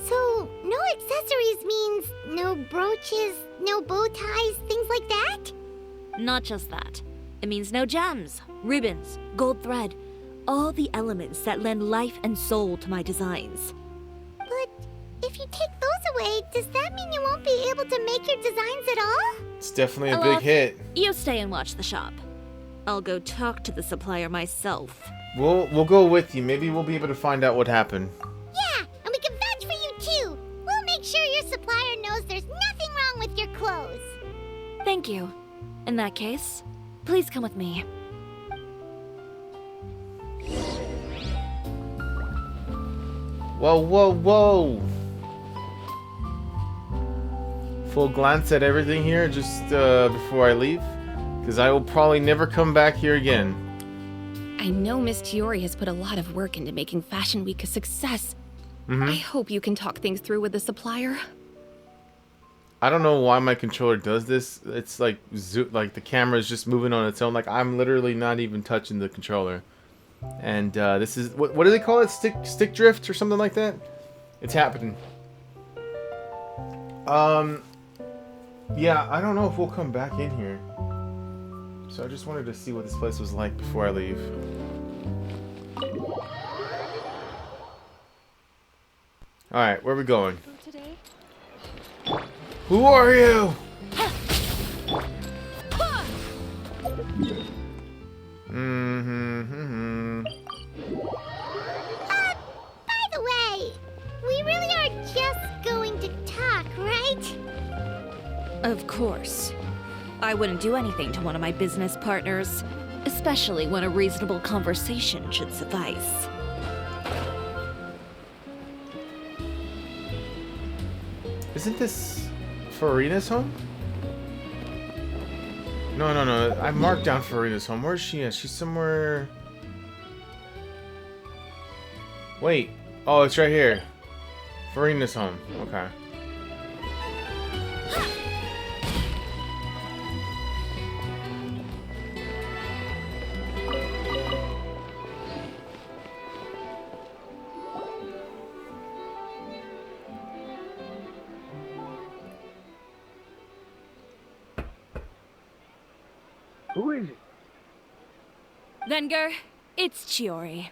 S2: So, no accessories means no brooches, no bow ties, things like that?
S3: Not just that. It means no gems, ribbons, gold thread, all the elements that lend life and soul to my designs.
S2: But if you take those away, does that mean you won't be able to make your designs at all?
S1: it's definitely a
S3: Olaf,
S1: big hit.
S3: You stay and watch the shop. I'll go talk to the supplier myself.
S1: We'll go with you. Maybe we'll be able to find out what happened.
S2: Yeah, and we can vouch for you too. We'll make sure your supplier knows there's nothing wrong with your clothes.
S3: Thank you. In that case, please come with me.
S1: Whoa, whoa, whoa! Full glance at everything here just before I leave, because I will probably never come back here again.
S4: I know Miss Chiori has put a lot of work into making Fashion Week a success. I hope you can talk things through with the supplier.
S1: I don't know why my controller does this. It's like like the camera is just moving on its own. Like I'm literally not even touching the controller. And this is what do they call it? Stick drift or something like that? It's happening. Yeah, I don't know if we'll come back in here. So I just wanted to see what this place was like before I leave. Alright, where are we going? Who are you?
S2: By the way, we really are just going to talk, right?
S3: Of course. I wouldn't do anything to one of my business partners, especially when a reasonable conversation should suffice.
S1: Isn't this Farina's home? No. I marked down Farina's home. Where is she at? She's somewhere... Wait. Oh, it's right here. Farina's home. Okay.
S10: Who is it?
S3: Venger, it's Chiori.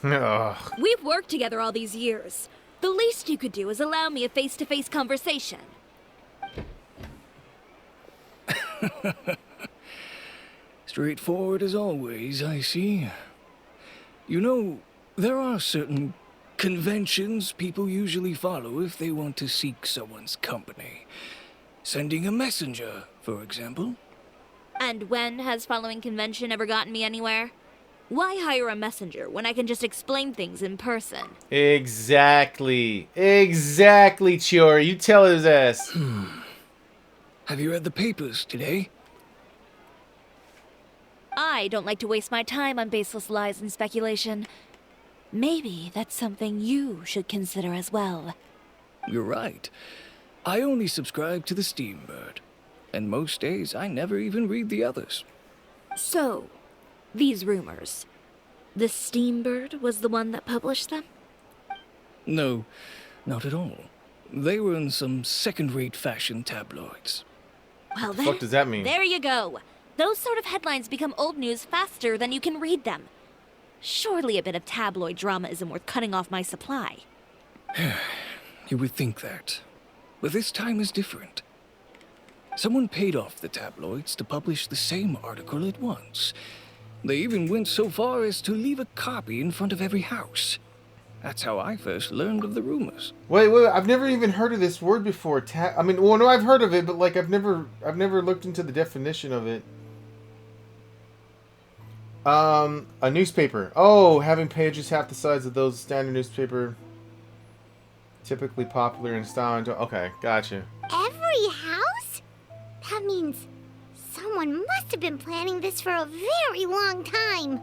S1: Ugh.
S3: We've worked together all these years. The least you could do is allow me a face-to-face conversation.
S10: Straightforward as always, I see. You know, there are certain conventions people usually follow if they want to seek someone's company. Sending a messenger, for example.
S3: And when has following convention ever gotten me anywhere? Why hire a messenger when I can just explain things in person?
S1: Exactly, Chiori. You tell his ass.
S10: Have you read the papers today?
S3: I don't like to waste my time on baseless lies and speculation. Maybe that's something you should consider as well.
S10: You're right. I only subscribe to the Steambird. And most days, I never even read the others.
S3: So, these rumors. The Steambird was the one that published them?
S10: No, not at all. They were in some second-rate fashion tabloids.
S3: Well,
S1: What the fuck does that mean?
S3: There you go. Those sort of headlines become old news faster than you can read them. Surely a bit of tabloid drama isn't worth cutting off my supply.
S10: You would think that. But this time is different. Someone paid off the tabloids to publish the same article at once. They even went so far as to leave a copy in front of every house. That's how I first learned of the rumors.
S1: Wait, wait, I've never even heard of this word before. I mean, well, no, I've heard of it, but like I've never looked into the definition of it. A newspaper. Oh, having pages half the size of those standard newspaper. Typically popular in style. Okay, gotcha.
S2: Every house? That means someone must have been planning this for a very long time.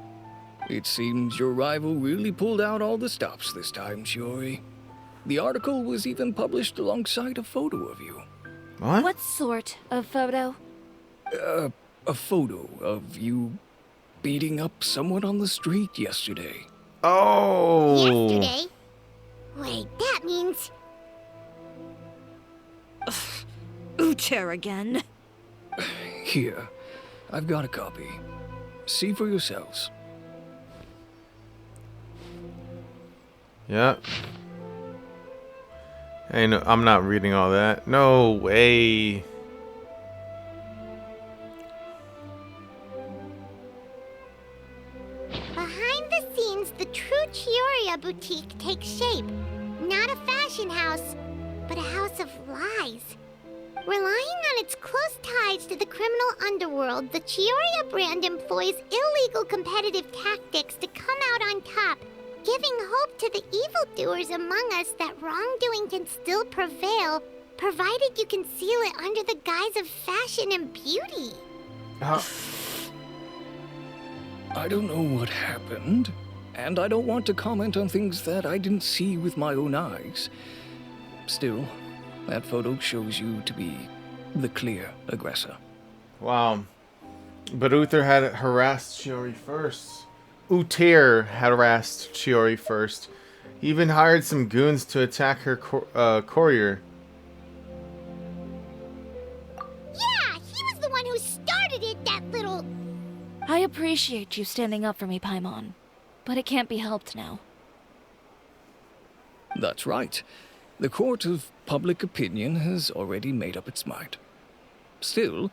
S10: It seems your rival really pulled out all the stops this time, Shiori. The article was even published alongside a photo of you.
S1: What?
S3: What sort of photo?
S10: A photo of you beating up someone on the street yesterday.
S1: Oh.
S2: Yesterday? Wait, that means...
S3: Ucher again.
S10: Here, I've got a copy. See for yourselves.
S1: Yeah. Hey, no, I'm not reading all that. No way.
S2: Behind the scenes, the true Chioria boutique takes shape. Not a fashion house, but a house of lies. Relying on its close ties to the criminal underworld, the Chioria brand employs illegal competitive tactics to come out on top, giving hope to the evildoers among us that wrongdoing can still prevail, provided you conceal it under the guise of fashion and beauty.
S10: I don't know what happened, and I don't want to comment on things that I didn't see with my own eyes. Still, that photo shows you to be the clear aggressor.
S1: Wow. But Uther had harassed Shiori first. Uter had harassed Shiori first. He even hired some goons to attack her courier.
S2: Yeah, he was the one who started it, that little...
S3: I appreciate you standing up for me, Paimon. But it can't be helped now.
S10: That's right. The court of public opinion has already made up its mind. Still,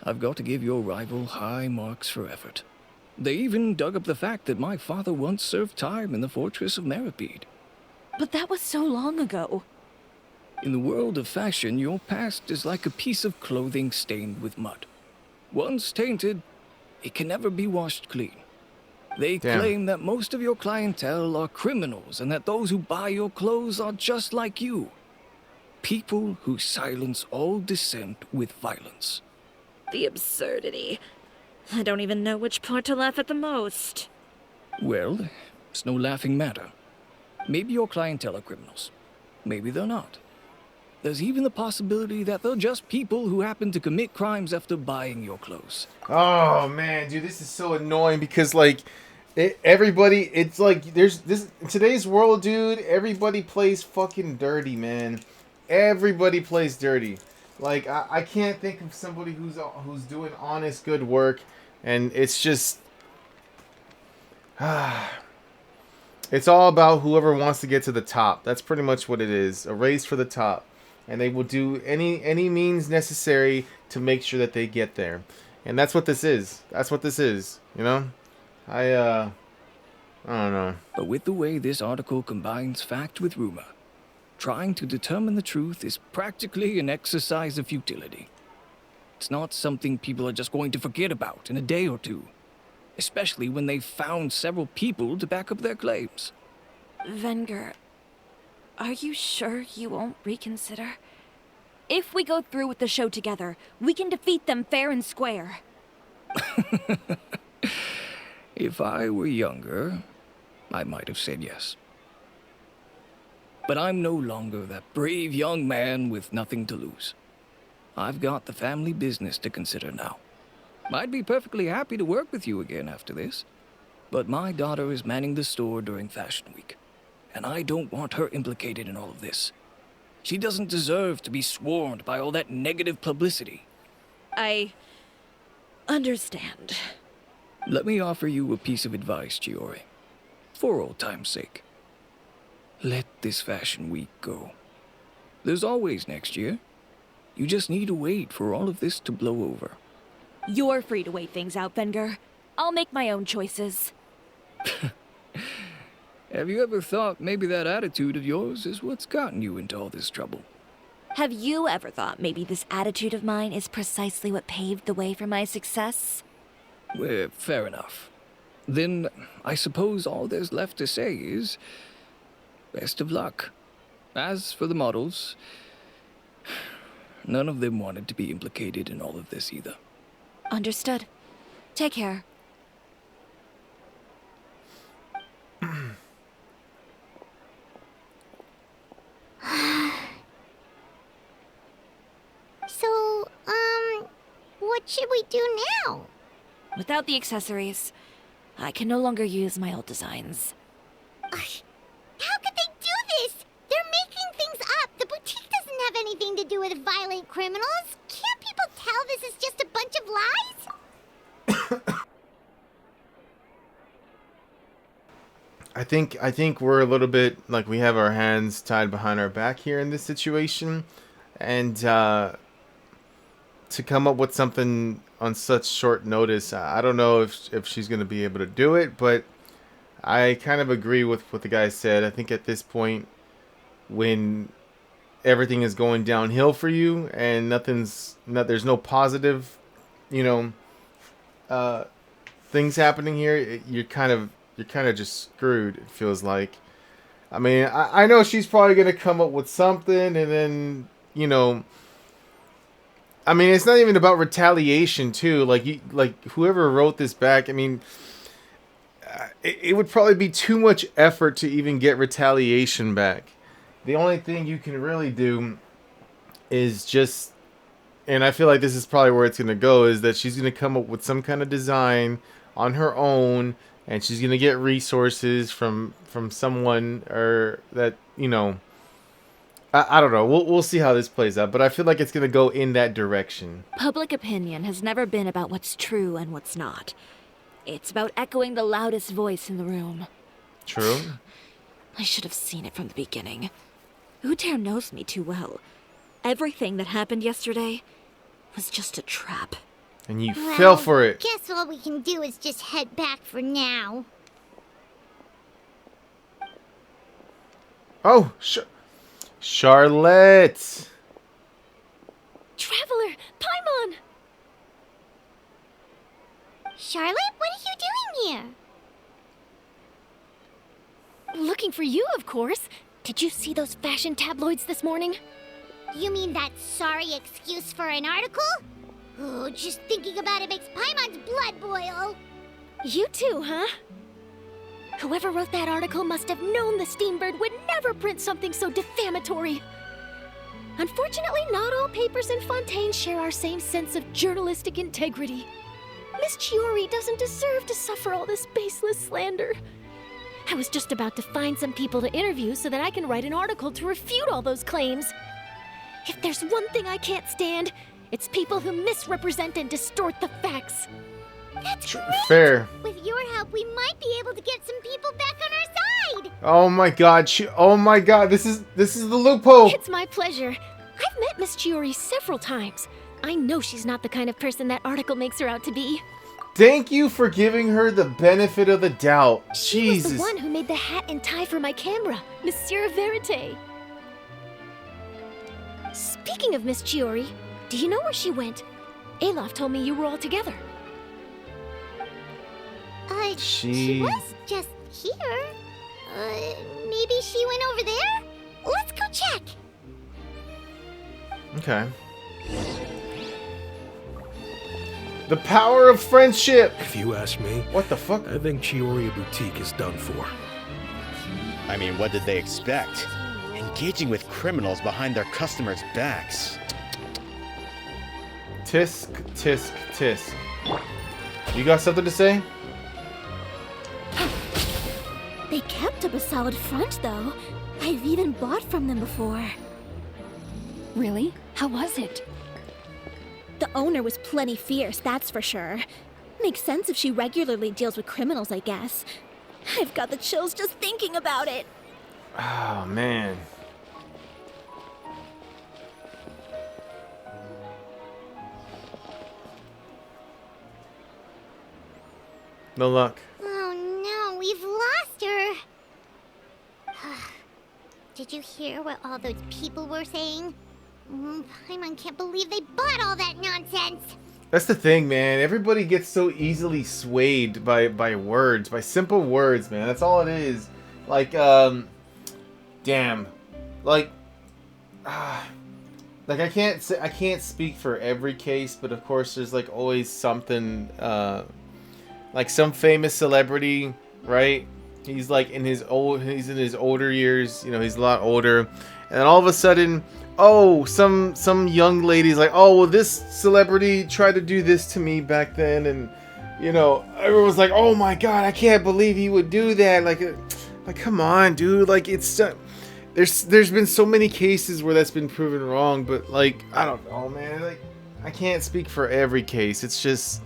S10: I've got to give your rival high marks for effort. They even dug up the fact that my father once served time in the fortress of Meripede.
S3: But that was so long ago.
S10: In the world of fashion, your past is like a piece of clothing stained with mud. Once tainted, it can never be washed clean. They claim that most of your clientele are criminals and that those who buy your clothes are just like you. People who silence all dissent with violence.
S3: The absurdity. I don't even know which part to laugh at the most.
S10: Well, it's no laughing matter. Maybe your clientele are criminals. Maybe they're not. There's even the possibility that they're just people who happen to commit crimes after buying your clothes.
S1: Oh man, dude, this is so annoying because like everybody, it's like there's this in today's world, dude. Everybody plays fucking dirty, man. Everybody plays dirty. Like I can't think of somebody who's doing honest, good work, and it's just it's all about whoever wants to get to the top. That's pretty much what it is. A race for the top. And they will do any means necessary to make sure that they get there. And that's what this is. That's what this is, you know? I don't know.
S10: But with the way this article combines fact with rumor, trying to determine the truth is practically an exercise of futility. It's not something people are just going to forget about in a day or two, especially when they've found several people to back up their claims.
S3: Venger, are you sure you won't reconsider? If we go through with the show together, we can defeat them fair and square.
S10: If I were younger, I might have said yes. But I'm no longer that brave young man with nothing to lose. I've got the family business to consider now. I'd be perfectly happy to work with you again after this, but my daughter is manning the store during Fashion Week, and I don't want her implicated in all of this. She doesn't deserve to be swarmed by all that negative publicity.
S3: I understand.
S10: Let me offer you a piece of advice, Chiori. For old time's sake. Let this Fashion Week go. There's always next year. You just need to wait for all of this to blow over.
S3: You're free to wait things out, Venger. I'll make my own choices.
S10: Have you ever thought maybe that attitude of yours is what's gotten you into all this trouble?
S3: Have you ever thought maybe this attitude of mine is precisely what paved the way for my success?
S10: Well, fair enough. Then I suppose all there's left to say is best of luck. As for the models, none of them wanted to be implicated in all of this either.
S3: Understood. Take care.
S2: So, what should we do now?
S3: Without the accessories, I can no longer use my old designs.
S2: How could they do this? They're making things up. The boutique doesn't have anything to do with violent criminals. Can't people tell this is just a bunch of lies?
S1: I think we're a little bit like we have our hands tied behind our back here in this situation, and to come up with something on such short notice, I don't know if she's going to be able to do it, but I kind of agree with what the guy said. I think at this point, when everything is going downhill for you and there's no positive, things happening here, you're kind of just screwed, it feels like. I mean, I know she's probably going to come up with something, and then, I mean, it's not even about retaliation, too. Like whoever wrote this back, I mean, it would probably be too much effort to even get retaliation back. The only thing you can really do is just, and I feel like this is probably where it's going to go, is that she's going to come up with some kind of design on her own, and she's going to get resources from someone, or that, I don't know. We'll see how this plays out, but I feel like it's going to go in that direction.
S3: Public opinion has never been about what's true and what's not. It's about echoing the loudest voice in the room.
S1: True.
S3: I should have seen it from the beginning. Uter knows me too well. Everything that happened yesterday was just a trap.
S1: And you fell for it.
S2: Guess all we can do is just head back for now.
S1: Oh, Charlotte!
S4: Traveler! Paimon!
S2: Charlotte, what are you doing here?
S7: Looking for you, of course. Did you see those fashion tabloids this morning?
S2: You mean that sorry excuse for an article? Oh, just thinking about it makes Paimon's blood boil.
S7: You too, huh? Whoever wrote that article must have known the Steambird would never print something so defamatory. Unfortunately, not all papers in Fontaine share our same sense of journalistic integrity. Miss Chiori doesn't deserve to suffer all this baseless slander. I was just about to find some people to interview so that I can write an article to refute all those claims. If there's one thing I can't stand, it's people who misrepresent and distort the facts.
S2: That's great!
S1: Fair.
S2: With your help, we might be able to get some people back on our side!
S1: Oh my god, oh my god, this is the loophole!
S7: It's my pleasure. I've met Miss Chiori several times. I know she's not the kind of person that article makes her out to be.
S1: Thank you for giving her the benefit of the doubt.
S7: She was
S1: Jesus.
S7: the one who made the hat and tie for my camera, Monsieur Verite. Speaking of Miss Chiori, do you know where she went? Alof told me you were all together.
S2: She was just here. Maybe she went over there? Let's go check.
S1: Okay. The power of friendship!
S11: If you ask me,
S1: What the fuck?
S11: I think Chiori Boutique is done for.
S12: I mean, what did they expect? Engaging with criminals behind their customers' backs.
S1: Tisk, tisk, tisk. You got something to say?
S7: They kept up a solid front, though. I've even bought from them before.
S4: Really? How was it?
S7: The owner was plenty fierce, that's for sure. Makes sense if she regularly deals with criminals, I guess. I've got the chills just thinking about it.
S1: Oh, man. No luck.
S2: Oh no, we've lost her. Did you hear what all those people were saying? Paimon can't believe they bought all that nonsense.
S1: That's the thing, man. Everybody gets so easily swayed by words, by simple words, man. That's all it is. Like, damn. Like, like I can't speak for every case, but of course there's like always something, like some famous celebrity, right? He's like he's in his older years, you know, he's a lot older, and then all of a sudden, oh, some young lady's like, oh, well, this celebrity tried to do this to me back then, and you know, everyone was like, oh my god, I can't believe he would do that. Like come on, dude. Like, it's there's been so many cases where that's been proven wrong, but like, I don't know, man. Like, I can't speak for every case. It's just,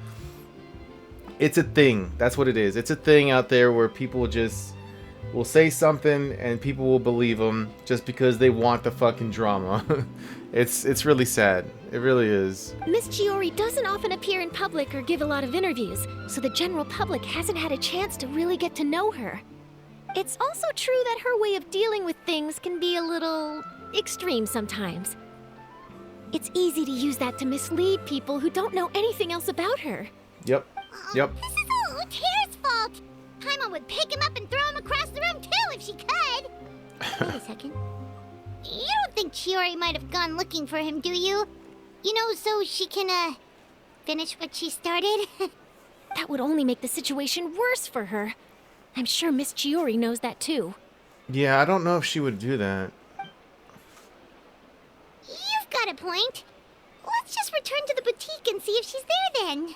S1: it's a thing. That's what it is. It's a thing out there where people just will say something and people will believe them just because they want the fucking drama. It's really sad. It really is.
S7: Miss Chiori doesn't often appear in public or give a lot of interviews, so the general public hasn't had a chance to really get to know her. It's also true that her way of dealing with things can be a little extreme sometimes. It's easy to use that to mislead people who don't know anything else about her.
S1: Yep. Yep.
S2: This is all Uter's fault. Paimon would pick him up and throw him across the room too if she could. Wait a second. You don't think Chiori might have gone looking for him, do you? You know, so she can, finish what she started?
S7: That would only make the situation worse for her. I'm sure Miss Chiori knows that too.
S1: Yeah, I don't know if she would do that.
S2: You've got a point. Let's just return to the boutique and see if she's there then.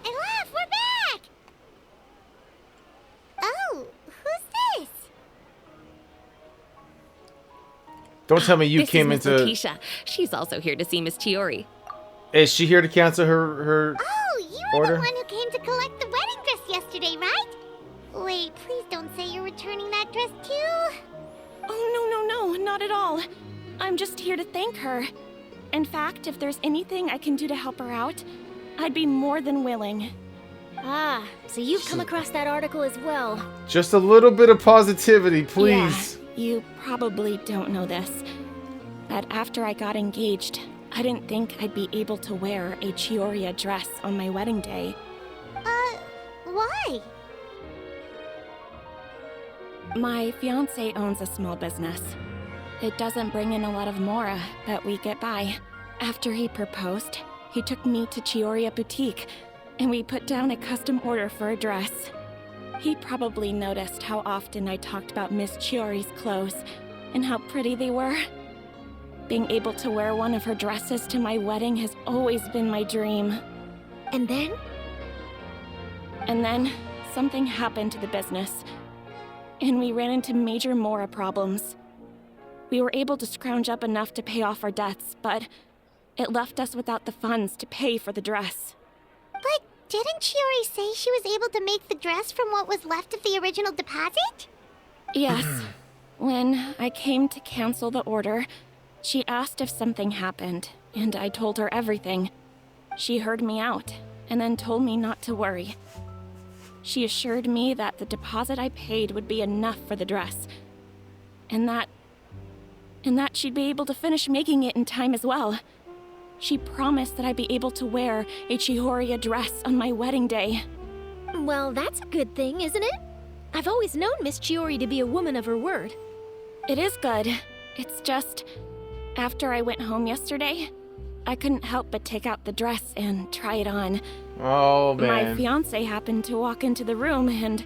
S2: Elaf, we're back! Oh, who's this?
S1: Don't tell me you
S5: This
S1: came
S5: is Miss
S1: into...
S5: Letitia. She's also here to see Miss Chiori.
S1: Is she here to cancel her
S2: Oh, you were
S1: order?
S2: the one who came to collect the wedding dress yesterday, right? Wait, please don't say you're returning that dress too.
S4: Oh, no, not at all. I'm just here to thank her. In fact, if there's anything I can do to help her out, I'd be more than willing.
S7: Ah, so you've come across that article as well.
S1: Just a little bit of positivity, please.
S4: Yeah, you probably don't know this, but after I got engaged, I didn't think I'd be able to wear a Chioria dress on my wedding day.
S2: Why?
S4: My fiancé owns a small business. It doesn't bring in a lot of mora, but we get by. After he proposed, he took me to Chioria Boutique, and we put down a custom order for a dress. He probably noticed how often I talked about Miss Chiori's clothes, and how pretty they were. Being able to wear one of her dresses to my wedding has always been my dream.
S7: And then?
S4: And then, something happened to the business, and we ran into major mora problems. We were able to scrounge up enough to pay off our debts, but it left us without the funds to pay for the dress.
S2: But didn't Chiori say she was able to make the dress from what was left of the original deposit?
S4: Yes. When I came to cancel the order, she asked if something happened, and I told her everything. She heard me out, and then told me not to worry. She assured me that the deposit I paid would be enough for the dress, and that she'd be able to finish making it in time as well. She promised that I'd be able to wear a Chihoria dress on my wedding day.
S7: Well, that's a good thing, isn't it? I've always known Miss Chiori to be a woman of her word.
S4: It is good. It's just, after I went home yesterday, I couldn't help but take out the dress and try it on.
S1: Oh, man.
S4: My fiancé happened to walk into the room, and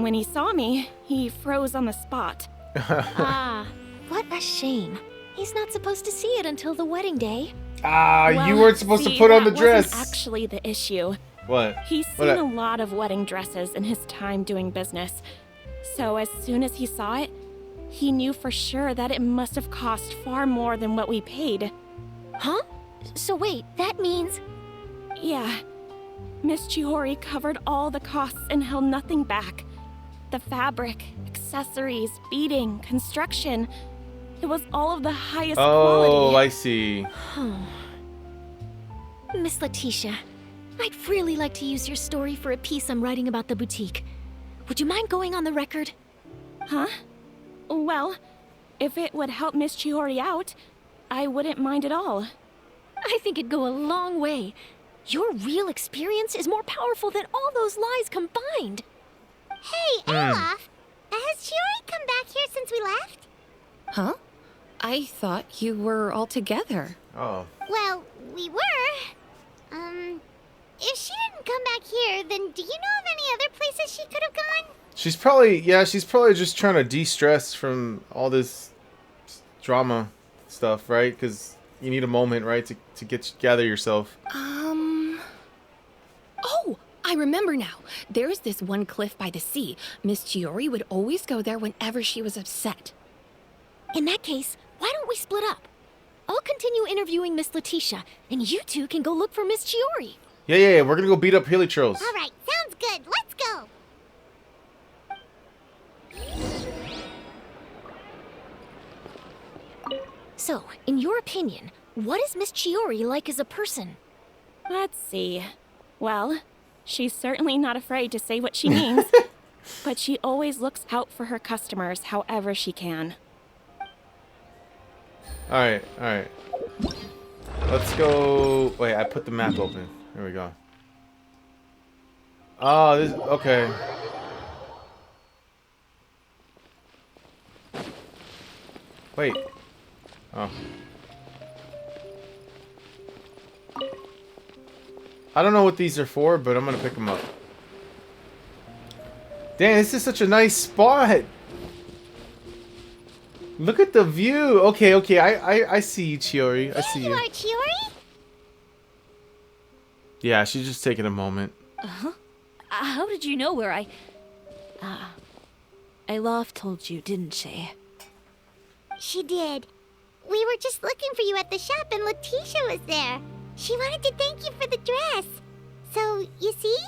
S4: when he saw me, he froze on the spot.
S7: Ah, what a shame. He's not supposed to see it until the wedding day.
S4: Well,
S1: you weren't supposed
S4: see,
S1: to put on the
S4: that
S1: dress.
S4: wasn't actually the issue.
S1: What?
S4: He's
S1: What
S4: seen a lot of wedding dresses in his time doing business. So as soon as he saw it, he knew for sure that it must have cost far more than what we paid.
S7: Huh? So wait, that means...
S4: Yeah. Miss Chihori covered all the costs and held nothing back. The fabric, accessories, beading, construction. It was all of the highest quality.
S1: Oh, I see.
S7: Miss Letitia, I'd really like to use your story for a piece I'm writing about the boutique. Would you mind going on the record?
S4: Huh? Well, if it would help Miss Chiori out, I wouldn't mind at all.
S7: I think it'd go a long way. Your real experience is more powerful than all those lies combined.
S2: Hey, Olaf! Has Chiori come back here since we left?
S5: Huh? I thought you were all together.
S1: Oh.
S2: Well, we were. If she didn't come back here, then do you know of any other places she could have gone?
S1: She's probably just trying to de-stress from all this drama stuff, right? Because you need a moment, right, to gather yourself.
S5: Oh, I remember now. There's this one cliff by the sea. Miss Chiori would always go there whenever she was upset.
S7: In that case, why don't we split up? I'll continue interviewing Miss Letitia, and you two can go look for Miss Chiori.
S1: Yeah. We're gonna go beat up Heliotros.
S2: All right, sounds good. Let's go.
S7: So, in your opinion, what is Miss Chiori like as a person?
S4: Let's see. Well, she's certainly not afraid to say what she means, but she always looks out for her customers however she can.
S1: All right. Let's go. Wait, I put the map open. There we go. Oh, this. Okay. Wait. Oh. I don't know what these are for, but I'm gonna pick them up. Dang, this is such a nice spot. Look at the view. Okay. I see you, Chiori. I see you.
S2: There you are, Chiori.
S1: Yeah, she's just taking a moment.
S3: How did you know where Alof told you, didn't she?
S2: She did. We were just looking for you at the shop and Letitia was there. She wanted to thank you for the dress. So, you see?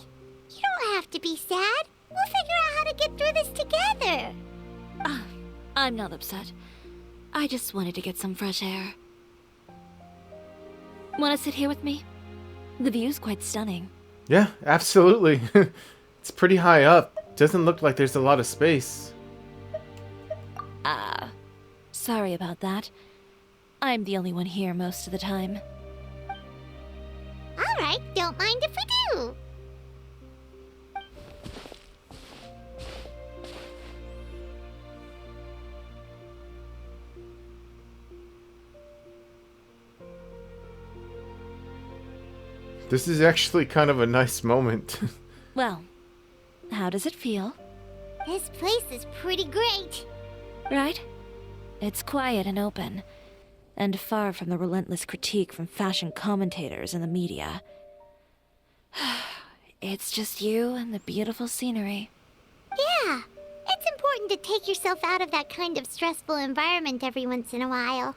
S2: You don't have to be sad. We'll figure out how to get through this together.
S3: I'm not upset. I just wanted to get some fresh air. Want to sit here with me? The view's quite stunning.
S1: Yeah, absolutely. It's pretty high up. Doesn't look like there's a lot of space.
S3: Sorry about that. I'm the only one here most of the time.
S2: All right, don't mind if we do.
S1: This is actually kind of a nice moment.
S3: Well, how does it feel?
S2: This place is pretty great.
S3: Right? It's quiet and open, and far from the relentless critique from fashion commentators and the media. It's just you and the beautiful scenery.
S2: Yeah, it's important to take yourself out of that kind of stressful environment every once in a while.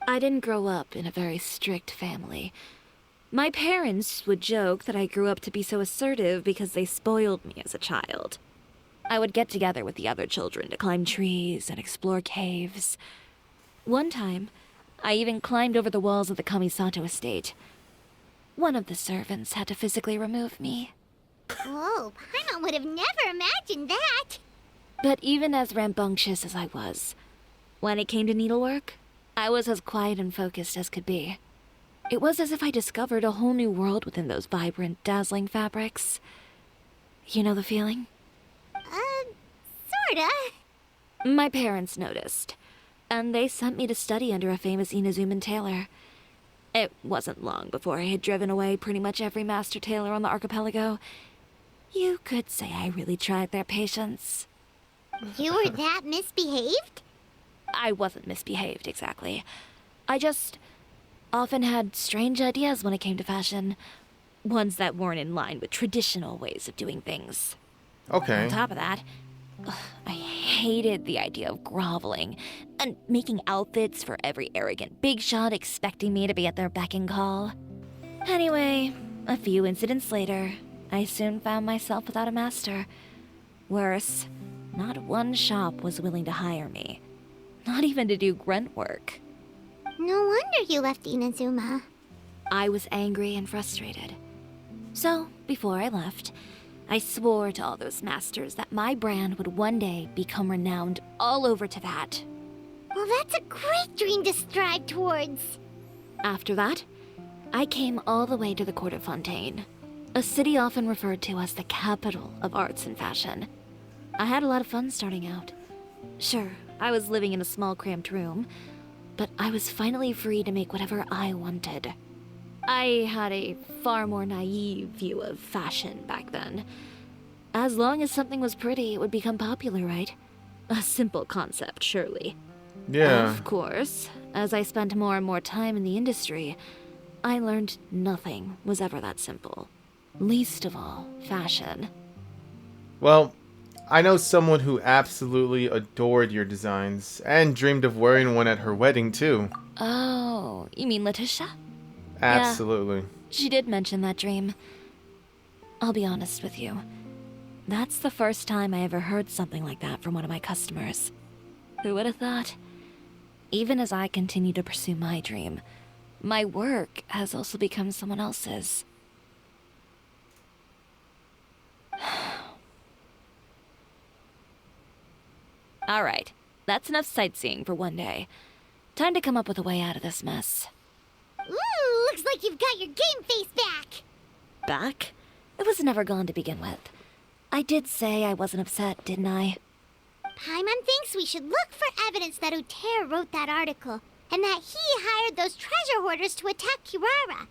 S3: I didn't grow up in a very strict family. My parents would joke that I grew up to be so assertive because they spoiled me as a child. I would get together with the other children to climb trees and explore caves. One time, I even climbed over the walls of the Kamisato estate. One of the servants had to physically remove me.
S2: Whoa, Paimon would have never imagined that.
S3: But even as rambunctious as I was, when it came to needlework, I was as quiet and focused as could be. It was as if I discovered a whole new world within those vibrant, dazzling fabrics. You know the feeling?
S2: Sorta.
S3: My parents noticed, and they sent me to study under a famous Inazuman tailor. It wasn't long before I had driven away pretty much every master tailor on the archipelago. You could say I really tried their patience.
S2: You were that misbehaved?
S3: I wasn't misbehaved, exactly. I just often had strange ideas when it came to fashion. Ones that weren't in line with traditional ways of doing things.
S1: Okay.
S3: On top of that, I hated the idea of groveling and making outfits for every arrogant big shot expecting me to be at their beck and call. Anyway, a few incidents later, I soon found myself without a master. Worse, not one shop was willing to hire me. Not even to do grunt work.
S2: No wonder you left Inazuma.
S3: I was angry and frustrated. So, before I left, I swore to all those masters that my brand would one day become renowned all over Teyvat.
S2: Well, that's a great dream to strive towards.
S3: After that, I came all the way to the court of Fontaine, a city often referred to as the capital of arts and fashion. I had a lot of fun starting out. Sure, I was living in a small cramped room, but I was finally free to make whatever I wanted. I had a far more naive view of fashion back then. As long as something was pretty, it would become popular, right? A simple concept, surely.
S1: Yeah.
S3: Of course, as I spent more and more time in the industry, I learned nothing was ever that simple. Least of all, fashion.
S1: Well, I know someone who absolutely adored your designs and dreamed of wearing one at her wedding, too.
S3: Oh, you mean Letitia?
S1: Absolutely.
S3: She did mention that dream. I'll be honest with you. That's the first time I ever heard something like that from one of my customers. Who would have thought? Even as I continue to pursue my dream, my work has also become someone else's. Alright, that's enough sightseeing for one day. Time to come up with a way out of this mess.
S2: Ooh, looks like you've got your game face back.
S3: Back? It was never gone to begin with. I did say I wasn't upset, didn't I?
S2: Paimon thinks we should look for evidence that Uter wrote that article, and that he hired those treasure hoarders to attack Kirara.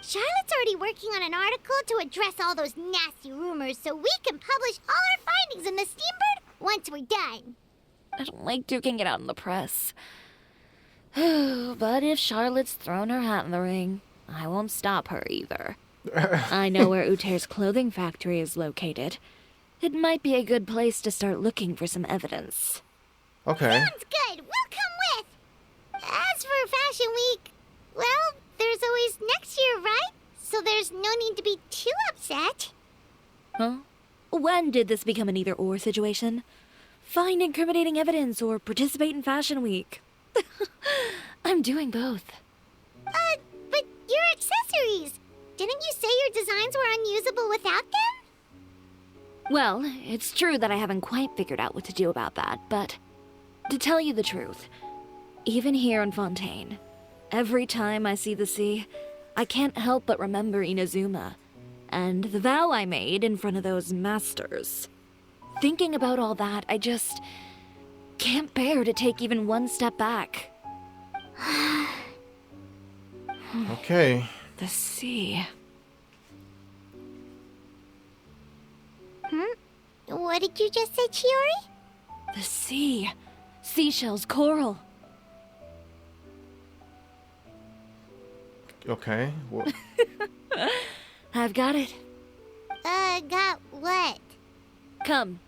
S2: Charlotte's already working on an article to address all those nasty rumors so we can publish all our findings in the Steambird once we're done.
S3: I don't like duking it out in the press. But if Charlotte's thrown her hat in the ring, I won't stop her either. I know where Uter's clothing factory is located. It might be a good place to start looking for some evidence.
S1: Okay.
S2: Sounds good. We'll come with. As for Fashion Week, well, there's always next year, right? So there's no need to be too upset.
S3: Huh? When did this become an either-or situation? Find incriminating evidence or participate in Fashion Week. I'm doing both.
S2: But your accessories! Didn't you say your designs were unusable without them?
S3: Well, it's true that I haven't quite figured out what to do about that, but to tell you the truth, even here in Fontaine, every time I see the sea, I can't help but remember Inazuma and the vow I made in front of those masters. Thinking about all that, I just can't bear to take even one step back.
S1: Okay.
S3: The sea.
S2: What did you just say, Chiori?
S3: The sea. Seashells, coral.
S1: Okay. Well,
S3: I've got it.
S2: Got what?
S3: Come,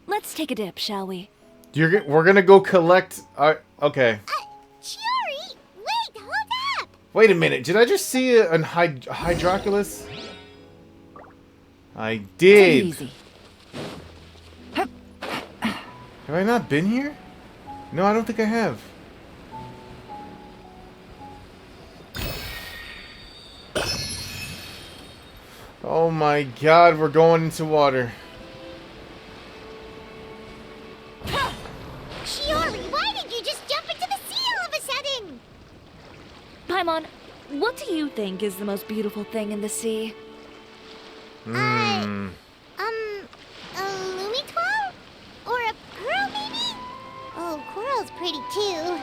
S3: let's take a dip, shall we?
S1: we're gonna go collect. Okay.
S2: Chiori, wait, hold up!
S1: Wait a minute. Did I just see a Hydroculus? I did.
S3: Easy.
S1: Have I not been here? No, I don't think I have. Oh my god, we're going into water.
S2: Chiori, why did you just jump into the sea all of a sudden?
S3: Paimon, what do you think is the most beautiful thing in the sea?
S2: A Lumitoir? Or a pearl, maybe? Oh, coral's pretty too.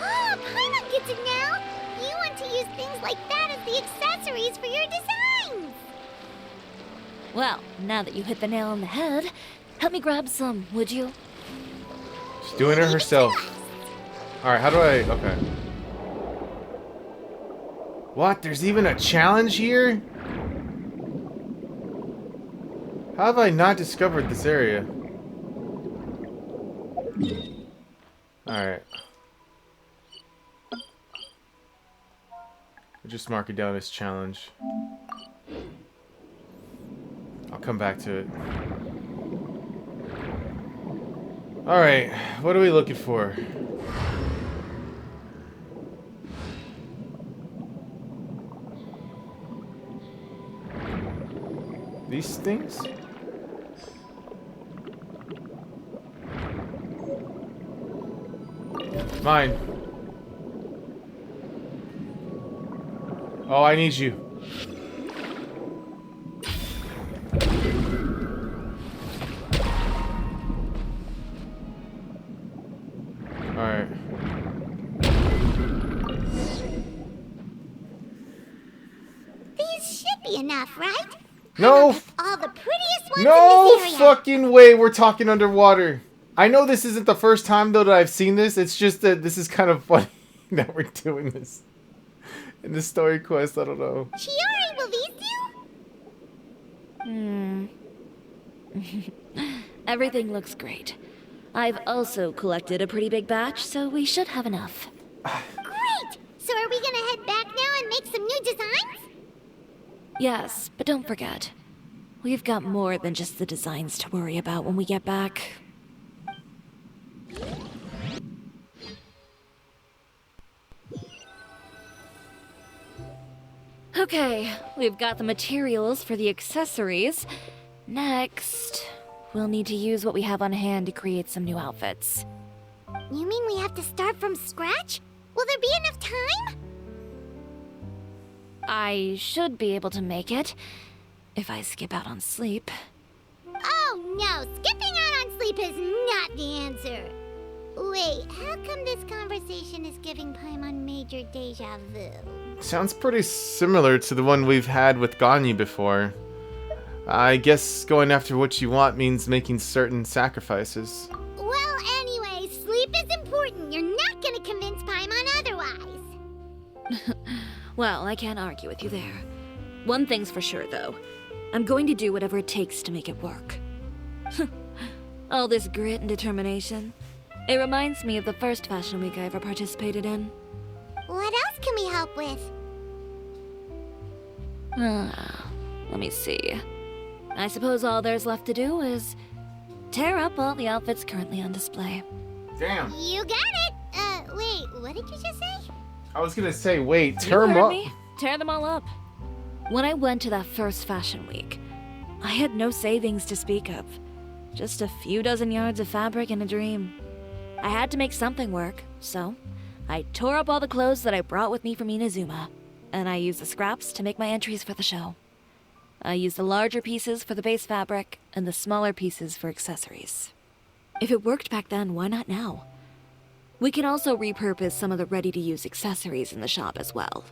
S2: Oh, Paimon gets it now! You want to use things like that as the accessories for your designs!
S3: Well, now that you hit the nail on the head, help me grab some, would you?
S1: She's doing it herself. Alright, how do I... Okay. What? There's even a challenge here? How have I not discovered this area? Alright. I'll just mark it down as challenge. I'll come back to it. Alright, what are we looking for? These things? Mine. Oh, I need you. Alright.
S2: These should be enough, right?
S1: No!
S2: All the prettiest ones
S1: No
S2: in this area.
S1: fucking way we're talking underwater. I know this isn't the first time, though, that I've seen this. It's just that this is kind of funny that we're doing this. In the story quest, I don't know.
S2: Chiori, will these do?
S3: Everything looks great. I've also collected a pretty big batch, so we should have enough.
S2: Great! So are we gonna head back now and make some new designs?
S3: Yes, but don't forget, we've got more than just the designs to worry about when we get back. Okay, we've got the materials for the accessories. Next, we'll need to use what we have on hand to create some new outfits.
S2: You mean we have to start from scratch? Will there be enough time?
S3: I should be able to make it, if I skip out on sleep.
S2: Oh no, skipping out on sleep is not the answer. Wait, how come this conversation is giving Paimon major deja vu?
S1: Sounds pretty similar to the one we've had with Ganyu before. I guess going after what you want means making certain sacrifices.
S2: Well, anyway, sleep is important. You're not gonna convince Paimon otherwise.
S3: Well, I can't argue with you there. One thing's for sure, though. I'm going to do whatever it takes to make it work. All this grit and determination. It reminds me of the first fashion week I ever participated in.
S2: What else can we help with?
S3: Let me see. I suppose all there's left to do is tear up all the outfits currently on display.
S1: Damn.
S2: You got it! Wait, what did you just say?
S1: I was gonna say, wait,
S3: You
S1: tear 'em
S3: heard
S1: up.
S3: me. Tear them all up. When I went to that first fashion week, I had no savings to speak of. Just a few dozen yards of fabric and a dream. I had to make something work, so I tore up all the clothes that I brought with me from Inazuma, and I used the scraps to make my entries for the show. I used the larger pieces for the base fabric and the smaller pieces for accessories. If it worked back then, why not now? We can also repurpose some of the ready-to-use accessories in the shop as well.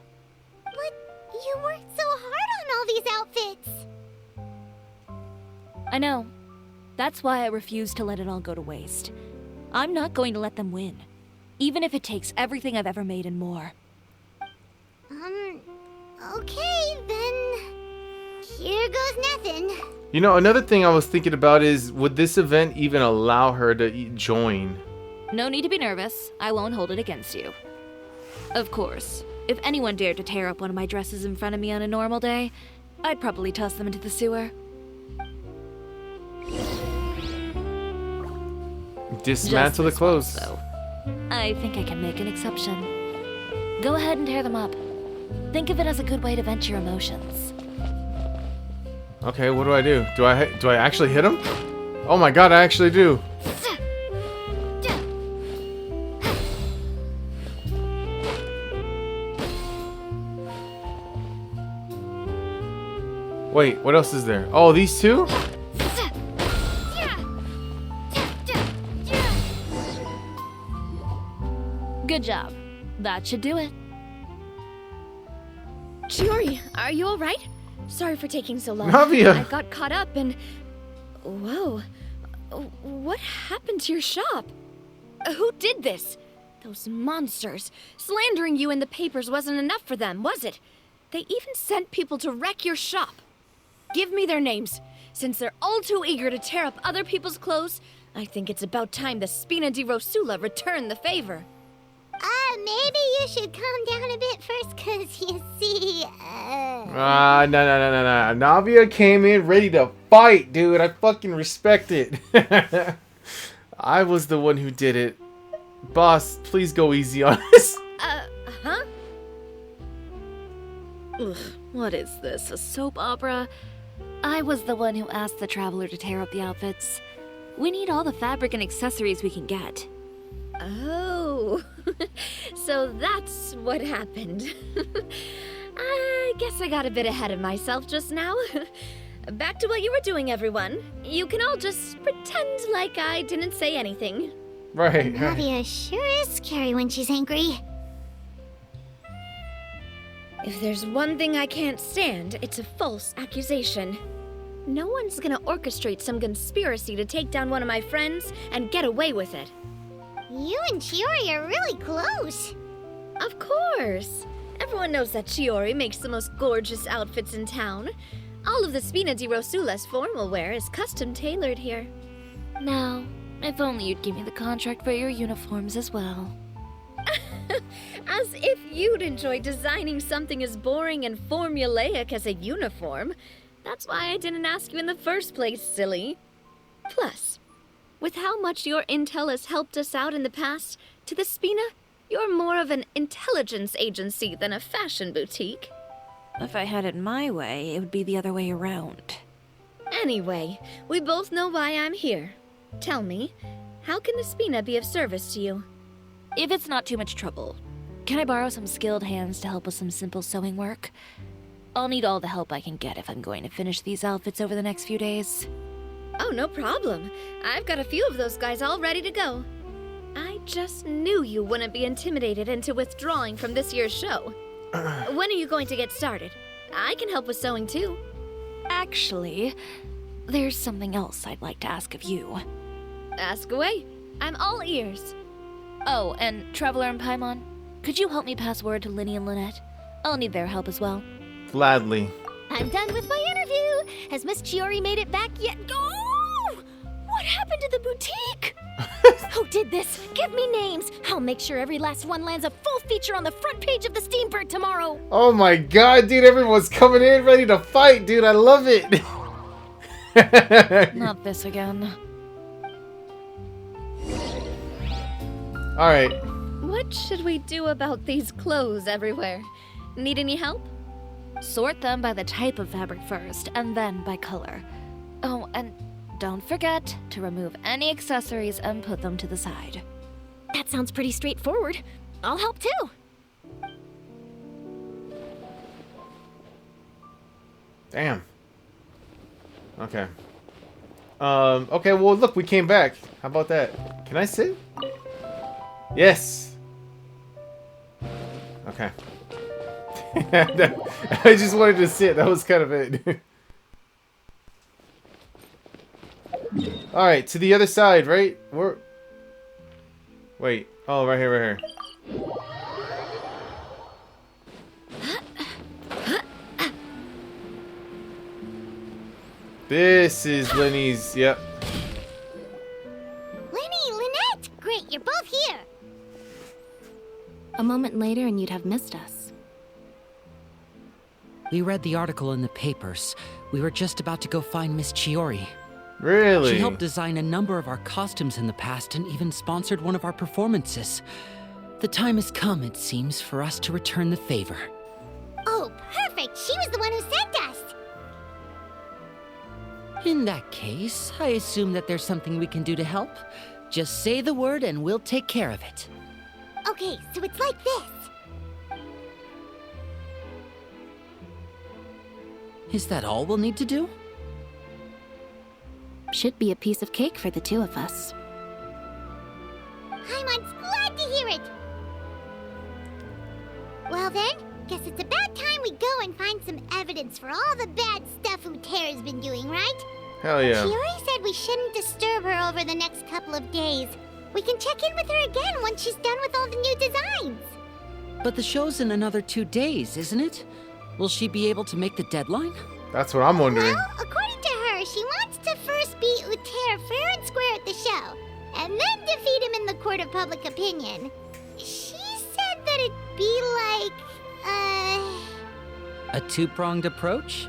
S2: But you worked so hard on all these outfits!
S3: I know. That's why I refuse to let it all go to waste. I'm not going to let them win, even if it takes everything I've ever made and more.
S2: Okay, then... Here goes nothing.
S1: You know, another thing I was thinking about is, would this event even allow her to join?
S3: No need to be nervous. I won't hold it against you. Of course, if anyone dared to tear up one of my dresses in front of me on a normal day, I'd probably toss them into the sewer.
S1: Dismantle the
S3: Just this
S1: clothes.
S3: once, though. I think I can make an exception. Go ahead and tear them up. Think of it as a good way to vent your emotions.
S1: Okay, what do I do? Do I actually hit him? Oh my god, I actually do. Wait, what else is there? Oh, these two?
S3: Good job. That should do it.
S7: Chiori, are you alright? Sorry for taking so long.
S1: Navia!
S7: I got caught up and... Whoa. What happened to your shop? Who did this? Those monsters. Slandering you in the papers wasn't enough for them, was it? They even sent people to wreck your shop. Give me their names. Since they're all too eager to tear up other people's clothes, I think it's about time the Spina di Rosula return the favor.
S2: Maybe you should calm down a bit first, cause you see,
S1: No. Navia came in ready to fight, dude. I fucking respect it. I was the one who did it. Boss, please go easy on us.
S3: Ugh, what is this, a soap opera? I was the one who asked the traveler to tear up the outfits. We need all the fabric and accessories we can get.
S7: Oh, so that's what happened. I guess I got a bit ahead of myself just now. Back to what you were doing, everyone. You can all just pretend like I didn't say anything.
S1: Right.
S2: Navia sure is scary when she's angry.
S7: If there's one thing I can't stand, it's a false accusation. No one's gonna orchestrate some conspiracy to take down one of my friends and get away with it.
S2: You and Chiori are really close.
S7: Of course. Everyone knows that Chiori makes the most gorgeous outfits in town. All of the Spina di Rosula's formal wear is custom tailored here.
S3: Now, if only you'd give me the contract for your uniforms as well.
S7: As if you'd enjoy designing something as boring and formulaic as a uniform. That's why I didn't ask you in the first place, silly. Plus, with how much your intel has helped us out in the past, to the Spina, you're more of an intelligence agency than a fashion boutique.
S3: If I had it my way, it would be the other way around.
S7: Anyway, we both know why I'm here. Tell me, how can the Spina be of service to you?
S3: If it's not too much trouble, can I borrow some skilled hands to help with some simple sewing work? I'll need all the help I can get if I'm going to finish these outfits over the next few days.
S7: Oh, no problem. I've got a few of those guys all ready to go. I just knew you wouldn't be intimidated into withdrawing from this year's show. When are you going to get started? I can help with sewing too.
S3: Actually, there's something else I'd like to ask of you.
S7: Ask away. I'm all ears.
S3: Oh, and Traveler and Paimon, could you help me pass word to Linny and Lynette? I'll need their help as well.
S1: Gladly.
S7: I'm done with my interview. Has Miss Chiori made it back yet? Oh! What happened to the boutique? Who did this? Give me names. I'll make sure every last one lands a full feature on the front page of the Steambird tomorrow.
S1: Oh my god, dude, everyone's coming in ready to fight, dude. I love it.
S3: Not this again.
S1: Alright.
S7: What should we do about these clothes everywhere? Need any help?
S3: Sort them by the type of fabric first, and then by color. Oh, and don't forget to remove any accessories and put them to the side.
S7: That sounds pretty straightforward. I'll help too.
S1: Damn. Okay. Okay, well, look, we came back. How about that? Can I sit? Yes. Okay. I just wanted to sit. That was kind of it. Alright, to the other side, right? Wait. Oh, right here, right here. This is Linny's, yep.
S2: Linny, Lynette! Great, you're both here.
S13: A moment later and you'd have missed us.
S14: We read the article in the papers. We were just about to go find Miss Chiori.
S1: Really?
S14: She helped design a number of our costumes in the past and even sponsored one of our performances. The time has come, it seems, for us to return the favor.
S2: Oh, perfect! She was the one who sent us!
S14: In that case, I assume that there's something we can do to help. Just say the word and we'll take care of it.
S2: Okay, so it's like this.
S14: Is that all we'll need to do?
S13: Should be a piece of cake for the two of us.
S2: Paimon's glad to hear it. Well then, guess it's about time we go and find some evidence for all the bad stuff Utera's been doing, right?
S1: Hell yeah.
S2: Chiori said we shouldn't disturb her over the next couple of days. We can check in with her again once she's done with all the new designs.
S14: But the show's in another 2 days, isn't it? Will she be able to make the deadline?
S1: That's what I'm wondering.
S2: Well, according to her, she wants to first beat Utera fair and square at the show, and then defeat him in the court of public opinion. She said that it'd be like,
S14: A two-pronged approach?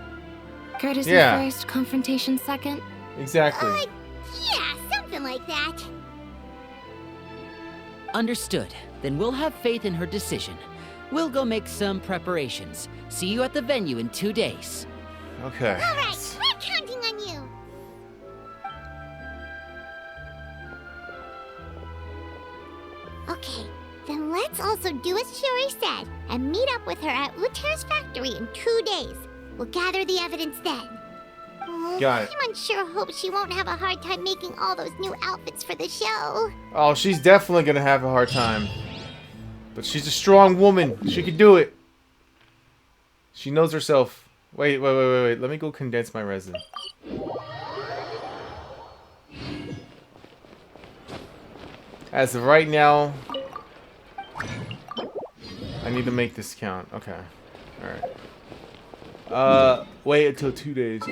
S13: Courtesy
S1: Yeah.
S13: first, confrontation second.
S1: Exactly.
S2: Yeah, something like that.
S14: Understood. Then we'll have faith in her decision. We'll go make some preparations. See you at the venue in 2 days.
S1: Okay.
S2: Alright, we're counting on you. Okay, then let's also do as Shiori said and meet up with her at Uter's factory in 2 days. We'll gather the evidence then. Oh,
S1: Got it.
S2: I'm unsure hope she won't have a hard time making all those new outfits for the show.
S1: Oh, she's definitely gonna have a hard time. But she's a strong woman. She can do it. She knows herself. Wait. Let me go condense my resin. As of right now, I need to make this count. Okay. Alright. Wait until 2 days.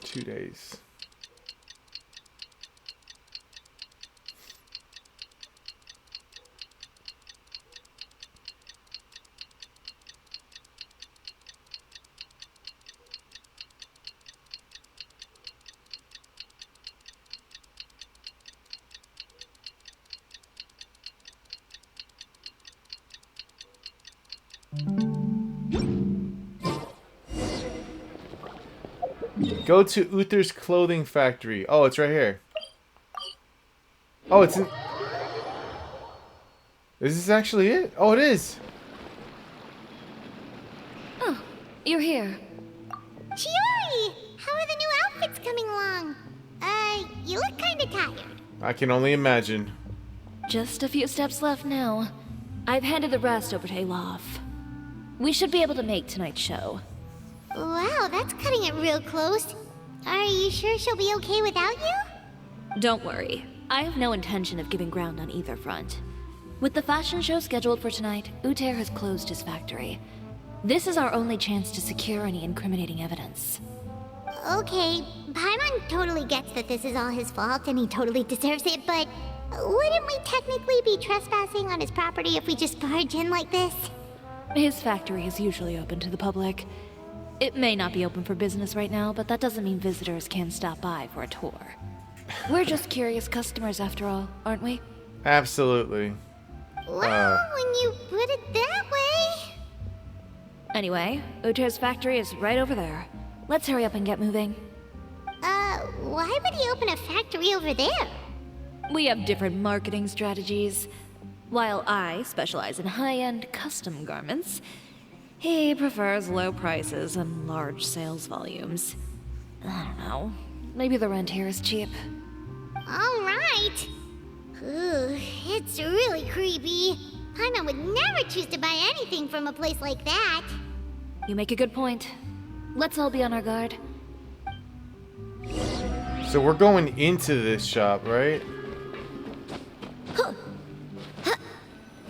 S1: 2 days. Go to Uther's clothing factory. Oh, it's right here. Oh, it's in... Is this actually it? Oh, it is.
S3: Oh, you're here.
S2: Chiori! How are the new outfits coming along? You look kinda tired.
S1: I can only imagine.
S3: Just a few steps left now. I've handed the rest over to Alof. We should be able to make tonight's show.
S2: Wow, that's cutting it real close. Are you sure she'll be okay without you?
S3: Don't worry. I have no intention of giving ground on either front. With the fashion show scheduled for tonight, Uter has closed his factory. This is our only chance to secure any incriminating evidence.
S2: Okay, Paimon totally gets that this is all his fault and he totally deserves it, but wouldn't we technically be trespassing on his property if we just barge in like this?
S3: His factory is usually open to the public. It may not be open for business right now, but that doesn't mean visitors can stop by for a tour. We're just curious customers after all, aren't we?
S1: Absolutely.
S2: Well, when you put it that way...
S3: Anyway, Uter's factory is right over there. Let's hurry up and get moving.
S2: Why would he open a factory over there?
S3: We have different marketing strategies. While I specialize in high-end custom garments, he prefers low prices and large sales volumes. I don't know. Maybe the rent here is cheap.
S2: Alright. Ooh, it's really creepy. Paimon would never choose to buy anything from a place like that.
S3: You make a good point. Let's all be on our guard.
S1: So we're going into this shop, right?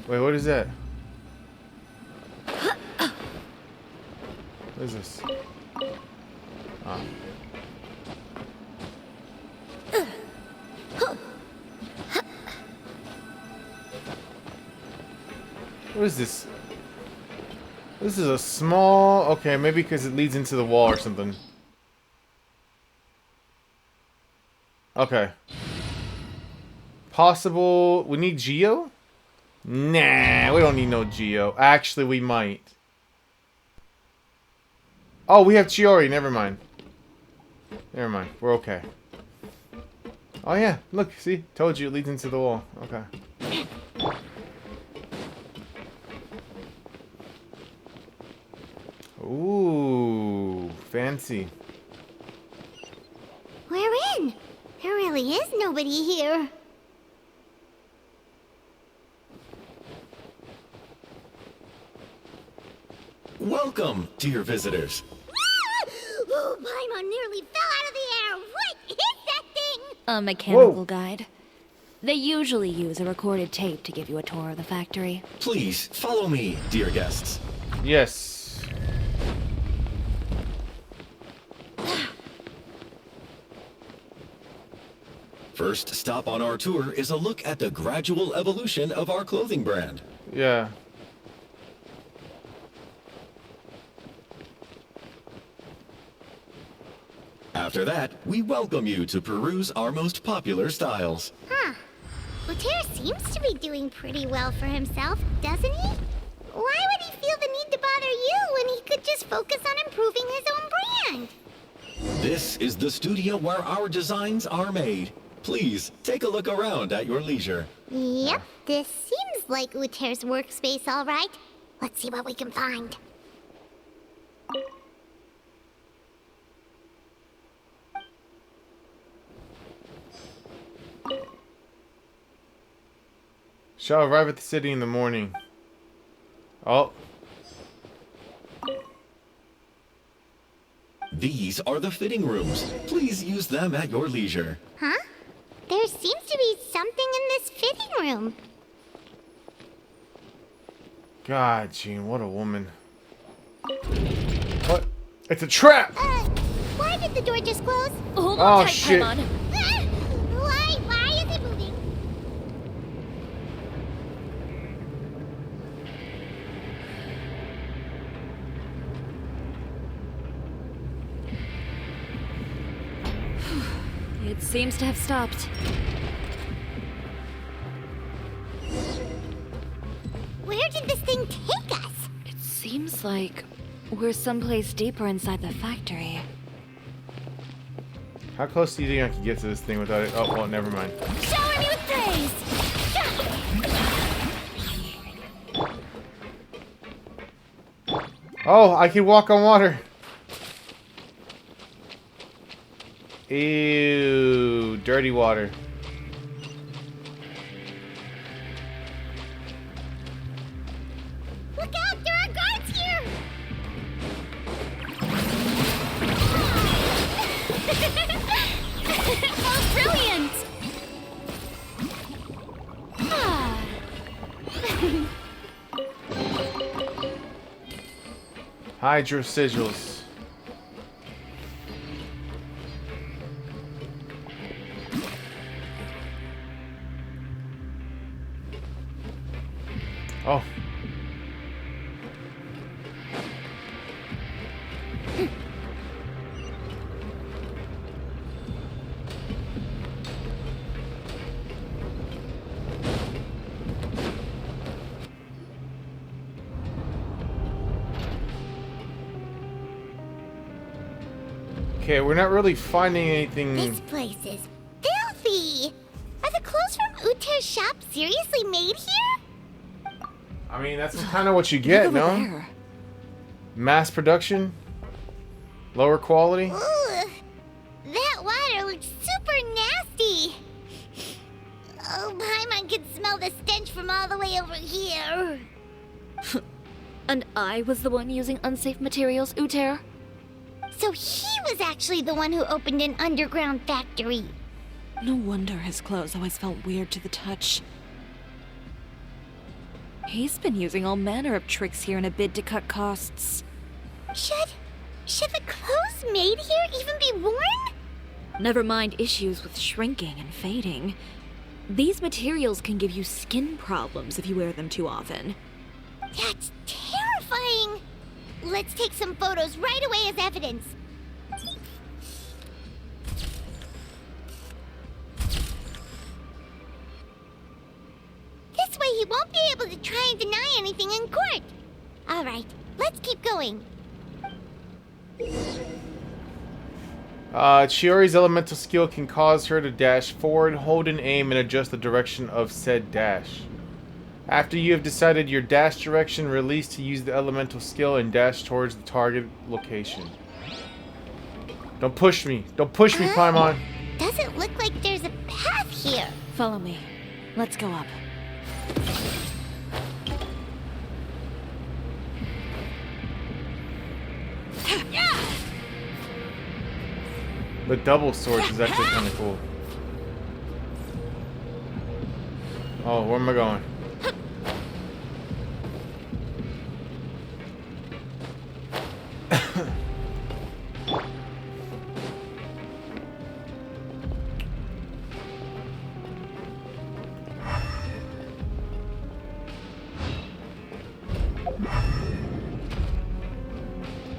S1: Wait, what is that? What is this? Ah. What is this? This is a small... Okay, maybe because it leads into the wall or something. Okay. Possible... We need Geo? Nah, we don't need no Geo. Actually, we might. Oh, we have Chiori. Never mind. Never mind. We're okay. Oh, yeah. Look, see? Told you it leads into the wall. Okay. Ooh, fancy.
S2: We're in. There really is nobody here.
S15: Welcome, dear visitors.
S2: Oh, Paimon nearly fell out of the air. What is that thing?
S3: A mechanical guide. They usually use a recorded tape to give you a tour of the factory.
S15: Please, follow me, dear guests.
S1: Yes.
S15: First stop on our tour is a look at the gradual evolution of our clothing brand.
S1: Yeah.
S15: After that, we welcome you to peruse our most popular styles.
S2: Huh. Uter seems to be doing pretty well for himself, doesn't he? Why would he feel the need to bother you when he could just focus on improving his own brand?
S15: This is the studio where our designs are made. Please, take a look around at your leisure.
S2: Yep, this seems like Uter's workspace, all right. Let's see what we can find.
S1: Shall arrive at the city in the morning. Oh.
S15: These are the fitting rooms. Please use them at your leisure.
S2: Huh? There seems to be something in this fitting room.
S1: God, Jean, what a woman. What? It's a trap!
S2: Why did the door just close?
S3: Hold
S1: on tight, shit.
S3: Paimon.
S2: Why is it moving?
S3: It seems to have stopped.
S2: Where did this thing take us?
S3: It seems like we're someplace deeper inside the factory.
S1: How close do you think I can get to this thing without it? Oh, well, never mind.
S7: Shower me with praise!
S1: Oh, I can walk on water. Ew, dirty water.
S2: Look out, there are guards here!
S7: Oh, brilliant! Ah.
S1: Hydro sigils. Oh. Okay, we're not really finding anything.
S2: This place is filthy! Are the clothes from Uter's shop seriously made here?
S1: I mean, that's kind of what you get,
S3: Look over
S1: no?
S3: there.
S1: Mass production? Lower quality?
S2: Ugh, that water looks super nasty. Oh, Paimon can smell the stench from all the way over here.
S3: And I was the one using unsafe materials, Uter?
S2: So he was actually the one who opened an underground factory.
S4: No wonder his clothes always felt weird to the touch.
S3: He's been using all manner of tricks here in a bid to cut costs.
S2: Should the clothes made here even be worn?
S3: Never mind issues with shrinking and fading. These materials can give you skin problems if you wear them too often.
S2: That's terrifying. Let's take some photos right away as evidence. This way he won't be able to try and deny anything in court. All right, let's keep going.
S1: Chiori's elemental skill can cause her to dash forward, hold and aim, and adjust the direction of said dash. After you have decided your dash direction, release to use the elemental skill and dash towards the target location. Don't push me. Don't push me, Paimon.
S2: Doesn't look like there's a path here.
S3: Follow me. Let's go up.
S1: The double swords is actually kind of cool. Oh, where am I going?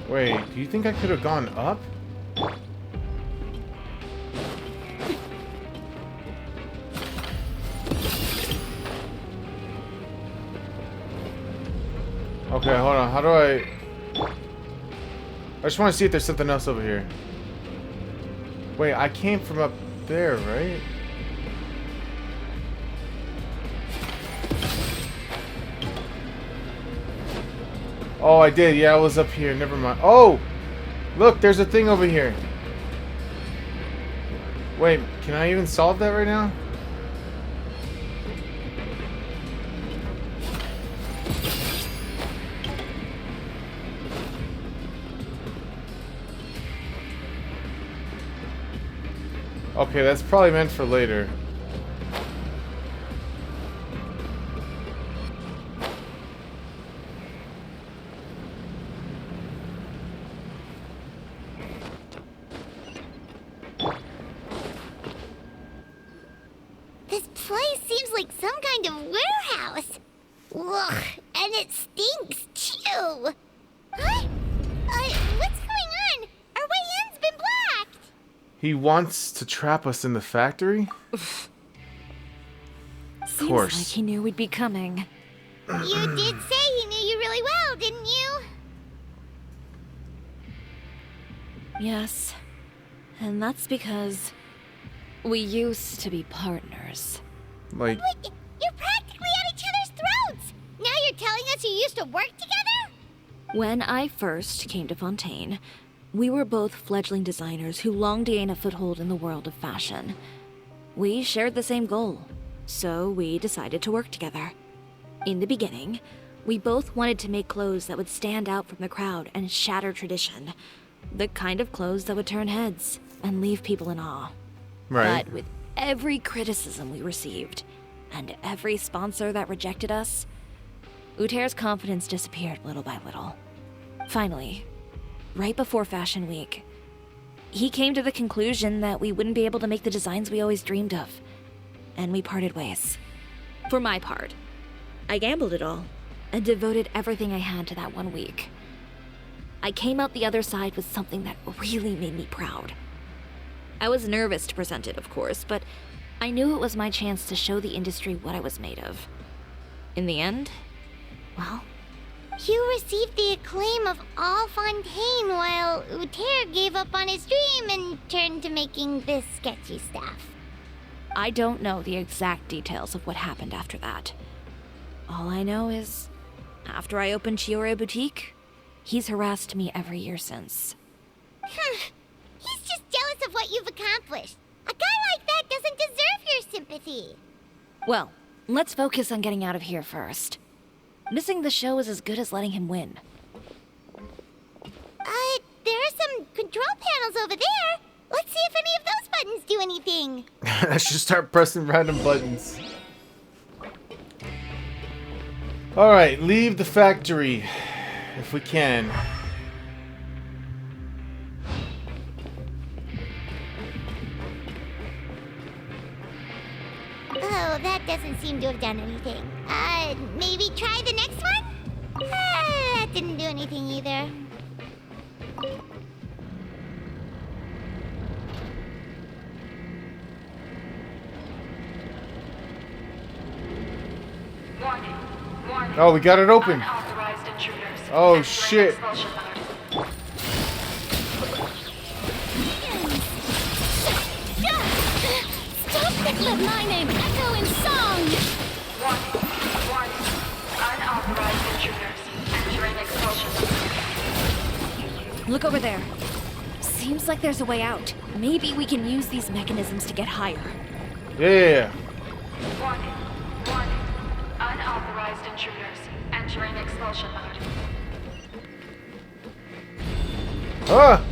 S1: Wait, do you think I could have gone up? Okay, hold on. How do I... just want to see if there's something else over here. Wait, I came from up there, right? Oh, I did. Yeah, I was up here. Never mind. Oh! Look, there's a thing over here. Wait, can I even solve that right now? Okay, that's probably meant for later.
S2: This place seems like some kind of warehouse. Ugh, and it stinks too. Huh? What's going on? Our way in's been blocked.
S1: He wants to trap us in the factory?
S3: Seems like he knew we'd be coming.
S2: You did say he knew you really well, didn't you?
S3: Yes. And that's because we used to be partners.
S1: Like,
S2: Wait, you're practically at each other's throats. Now you're telling us you used to work together?
S3: When I first came to Fontaine, we were both fledgling designers who longed to gain a foothold in the world of fashion. We shared the same goal, so we decided to work together. In the beginning, we both wanted to make clothes that would stand out from the crowd and shatter tradition. The kind of clothes that would turn heads and leave people in awe.
S1: right.
S3: But with every criticism we received, and every sponsor that rejected us, Uter's confidence disappeared little by little. Finally, right before Fashion Week, he came to the conclusion that we wouldn't be able to make the designs we always dreamed of, and we parted ways. For my part, I gambled it all, and devoted everything I had to that 1 week. I came out the other side with something that really made me proud. I was nervous to present it, of course, but I knew it was my chance to show the industry what I was made of. In the end, well,
S2: You received the acclaim of all Fontaine while Uter gave up on his dream and turned to making this sketchy stuff.
S3: I don't know the exact details of what happened after that. All I know is, after I opened Chiyoria Boutique, he's harassed me every year since.
S2: He's just jealous of what you've accomplished. A guy like that doesn't deserve your sympathy.
S3: Well, let's focus on getting out of here first. Missing the show is as good as letting him win.
S2: There are some control panels over there. Let's see if any of those buttons do anything.
S1: I should start pressing random buttons. Alright, leave the factory. If we can.
S2: Oh, that doesn't seem to have done anything. Maybe try the next one? That didn't do anything either.
S1: Oh, we got it open. Oh, shit.
S7: Stop it! Let my name echo in song!
S16: Unauthorized intruders entering expulsion.
S3: Look over there. Seems like there's a way out. Maybe we can use these mechanisms to get higher.
S1: Yeah.
S16: Warning. Unauthorized intruders entering expulsion mode.
S1: Ah!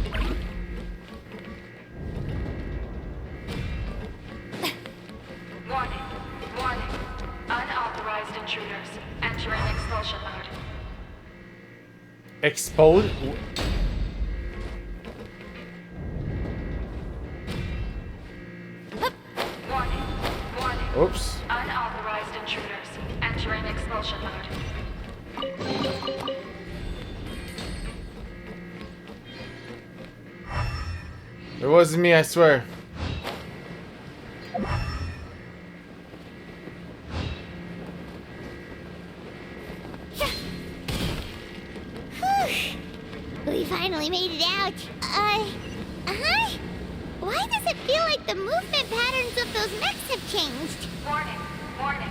S16: Warning. Unauthorized intruders entering expulsion mode.
S1: Explode?
S16: Warning.
S1: Oops.
S16: Unauthorized intruders entering expulsion mode.
S1: It wasn't me, I swear.
S2: We finally made it out. Huh? Why does it feel like the movement patterns of those mechs have changed?
S16: Warning, warning.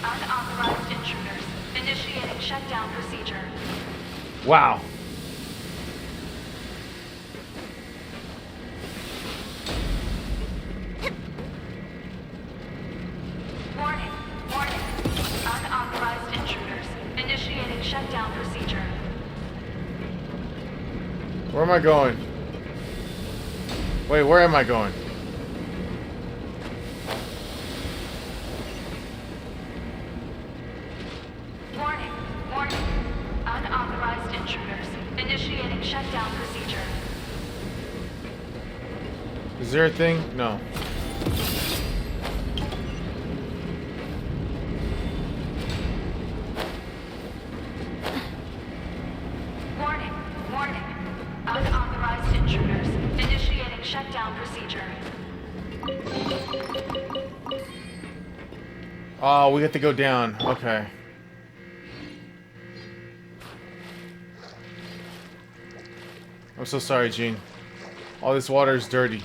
S16: Unauthorized intruders. Initiating shutdown procedure.
S1: Wow.
S16: Warning, warning. Unauthorized intruders. Initiating shutdown procedure.
S1: Where am I going? Wait, where am I going?
S16: Warning, warning. Unauthorized intruders. Initiating shutdown procedure.
S1: Is there a thing? No.
S16: Warning, warning. Unauthorized intruders. Initiating shutdown procedure.
S1: Oh, we have to go down. Okay. I'm so sorry, Gene. All this water is dirty.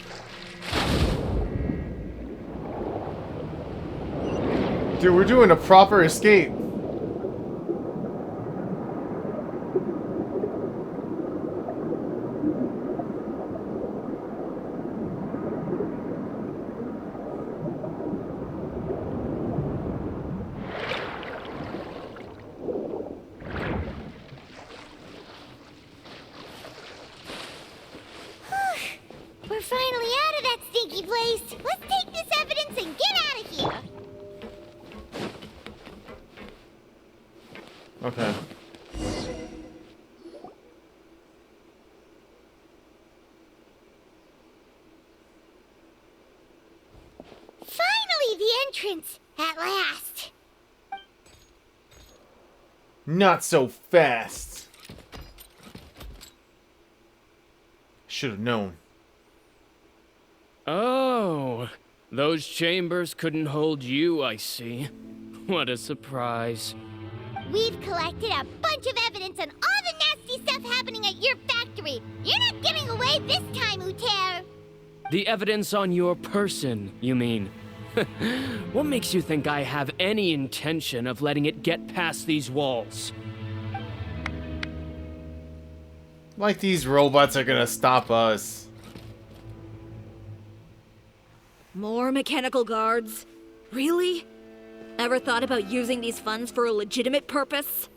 S1: Dude, we're doing a proper escape.
S2: We're finally out of that stinky place. Let's take this evidence and get out of here.
S1: Okay.
S2: Finally, the entrance. At last.
S1: Not so fast. Should have known.
S17: Oh, those chambers couldn't hold you, I see. What a surprise.
S2: We've collected a bunch of evidence on all the nasty stuff happening at your factory. You're not getting away this time, Uter.
S17: The evidence on your person, you mean? What makes you think I have any intention of letting it get past these walls?
S1: Like these robots are gonna stop us.
S3: More mechanical guards? Really? Ever thought about using these funds for a legitimate purpose?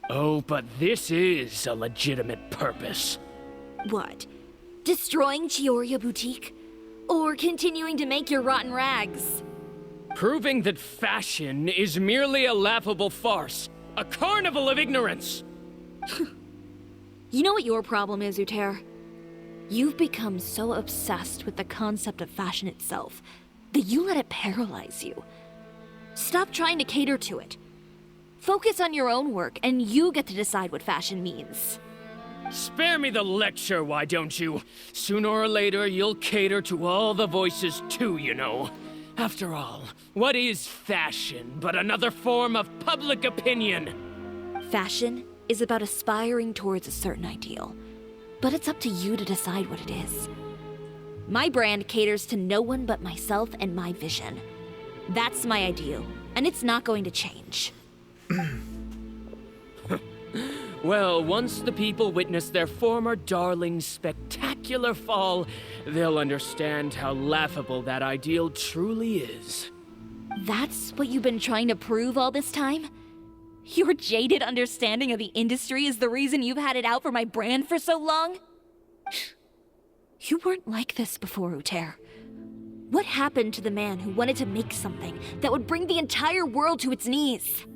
S17: Oh, but this is a legitimate purpose.
S3: What? Destroying Chioria Boutique? Or continuing to make your rotten rags?
S17: Proving that fashion is merely a laughable farce. A carnival of ignorance!
S3: You know what your problem is, Uter? You've become so obsessed with the concept of fashion itself that you let it paralyze you. Stop trying to cater to it. Focus on your own work, and you get to decide what fashion means.
S17: Spare me the lecture, why don't you? Sooner or later, you'll cater to all the voices too, you know. After all, what is fashion but another form of public opinion?
S3: Fashion is about aspiring towards a certain ideal, but it's up to you to decide what it is. My brand caters to no one but myself and my vision. That's my ideal, and it's not going to change.
S17: Well, once the people witness their former darling's spectacular fall, they'll understand how laughable that ideal truly is.
S3: That's what you've been trying to prove all this time? Your jaded understanding of the industry is the reason you've had it out for my brand for so long? You weren't like this before, Uter. What happened to the man who wanted to make something that would bring the entire world to its knees?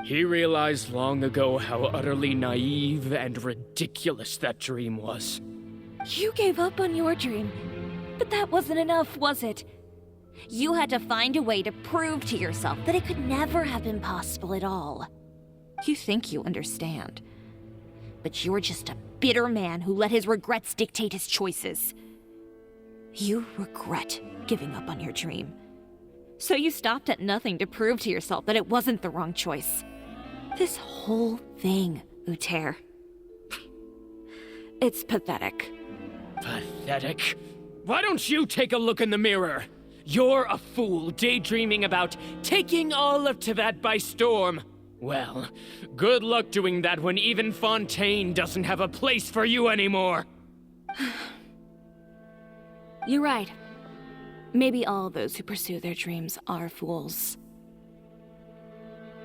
S17: He realized long ago how utterly naive and ridiculous that dream was.
S3: You gave up on your dream, but that wasn't enough, was it? You had to find a way to prove to yourself that it could never have been possible at all. You think you understand, but you're just a bitter man who let his regrets dictate his choices. You regret giving up on your dream. So you stopped at nothing to prove to yourself that it wasn't the wrong choice. This whole thing, Uter. It's pathetic.
S17: Pathetic. Why don't you take a look in the mirror? You're a fool daydreaming about taking all of Teyvat by storm. Well, good luck doing that when even Fontaine doesn't have a place for you anymore.
S3: You're right. Maybe all those who pursue their dreams are fools.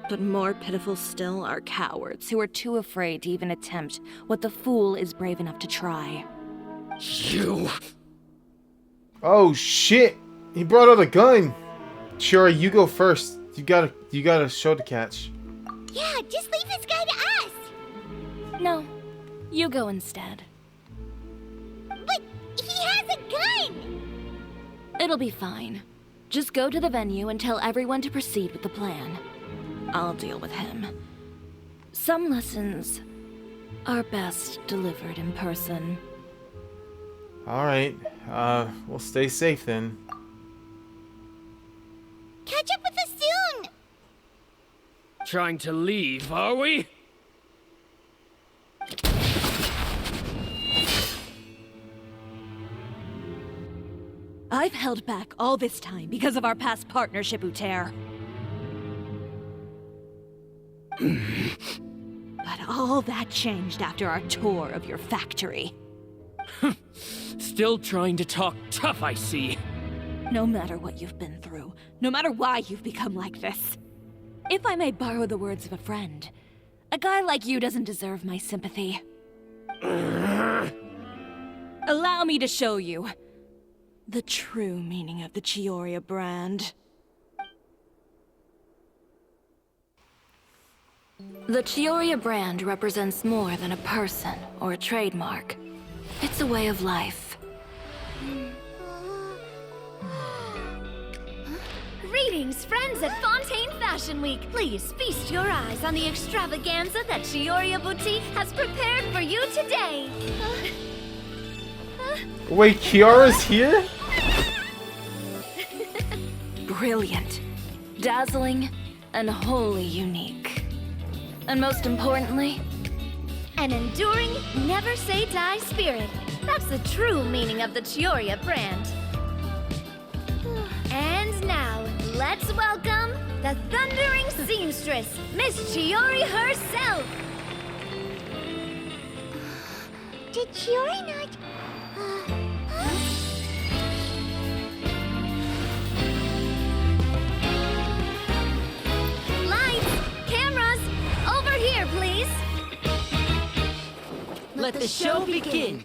S3: But more pitiful still are cowards who are too afraid to even attempt what the fool is brave enough to try.
S17: You...
S1: Oh shit! He brought out a gun. Sure, you go first. You gotta show the catch.
S2: Yeah, just leave this guy to us.
S3: No, you go instead.
S2: But he has a gun.
S3: It'll be fine. Just go to the venue and tell everyone to proceed with the plan. I'll deal with him. Some lessons are best delivered in person.
S1: Alright, we'll stay safe then.
S2: Catch up with us soon.
S17: Trying to leave, are we?
S3: I've held back all this time because of our past partnership, Uter. But all that changed after our tour of your factory.
S17: Still trying to talk tough, I see.
S3: No matter what you've been through, no matter why you've become like this. If I may borrow the words of a friend, a guy like you doesn't deserve my sympathy. Allow me to show you the true meaning of the Chioria brand. The Chioria brand represents more than a person or a trademark. It's a way of life.
S7: Greetings, friends at Fontaine Fashion Week. Please feast your eyes on the extravaganza that Chioria Boutique has prepared for you today.
S1: Wait, Kiara's here?
S3: Brilliant, dazzling, and wholly unique. And most importantly,
S7: an enduring, never-say-die spirit. That's the true meaning of the Chioria brand. And now, let's welcome the thundering seamstress, Miss Chiori herself.
S2: Did Chiori not...
S7: Lights, cameras, over here, please.
S14: Let the show begin.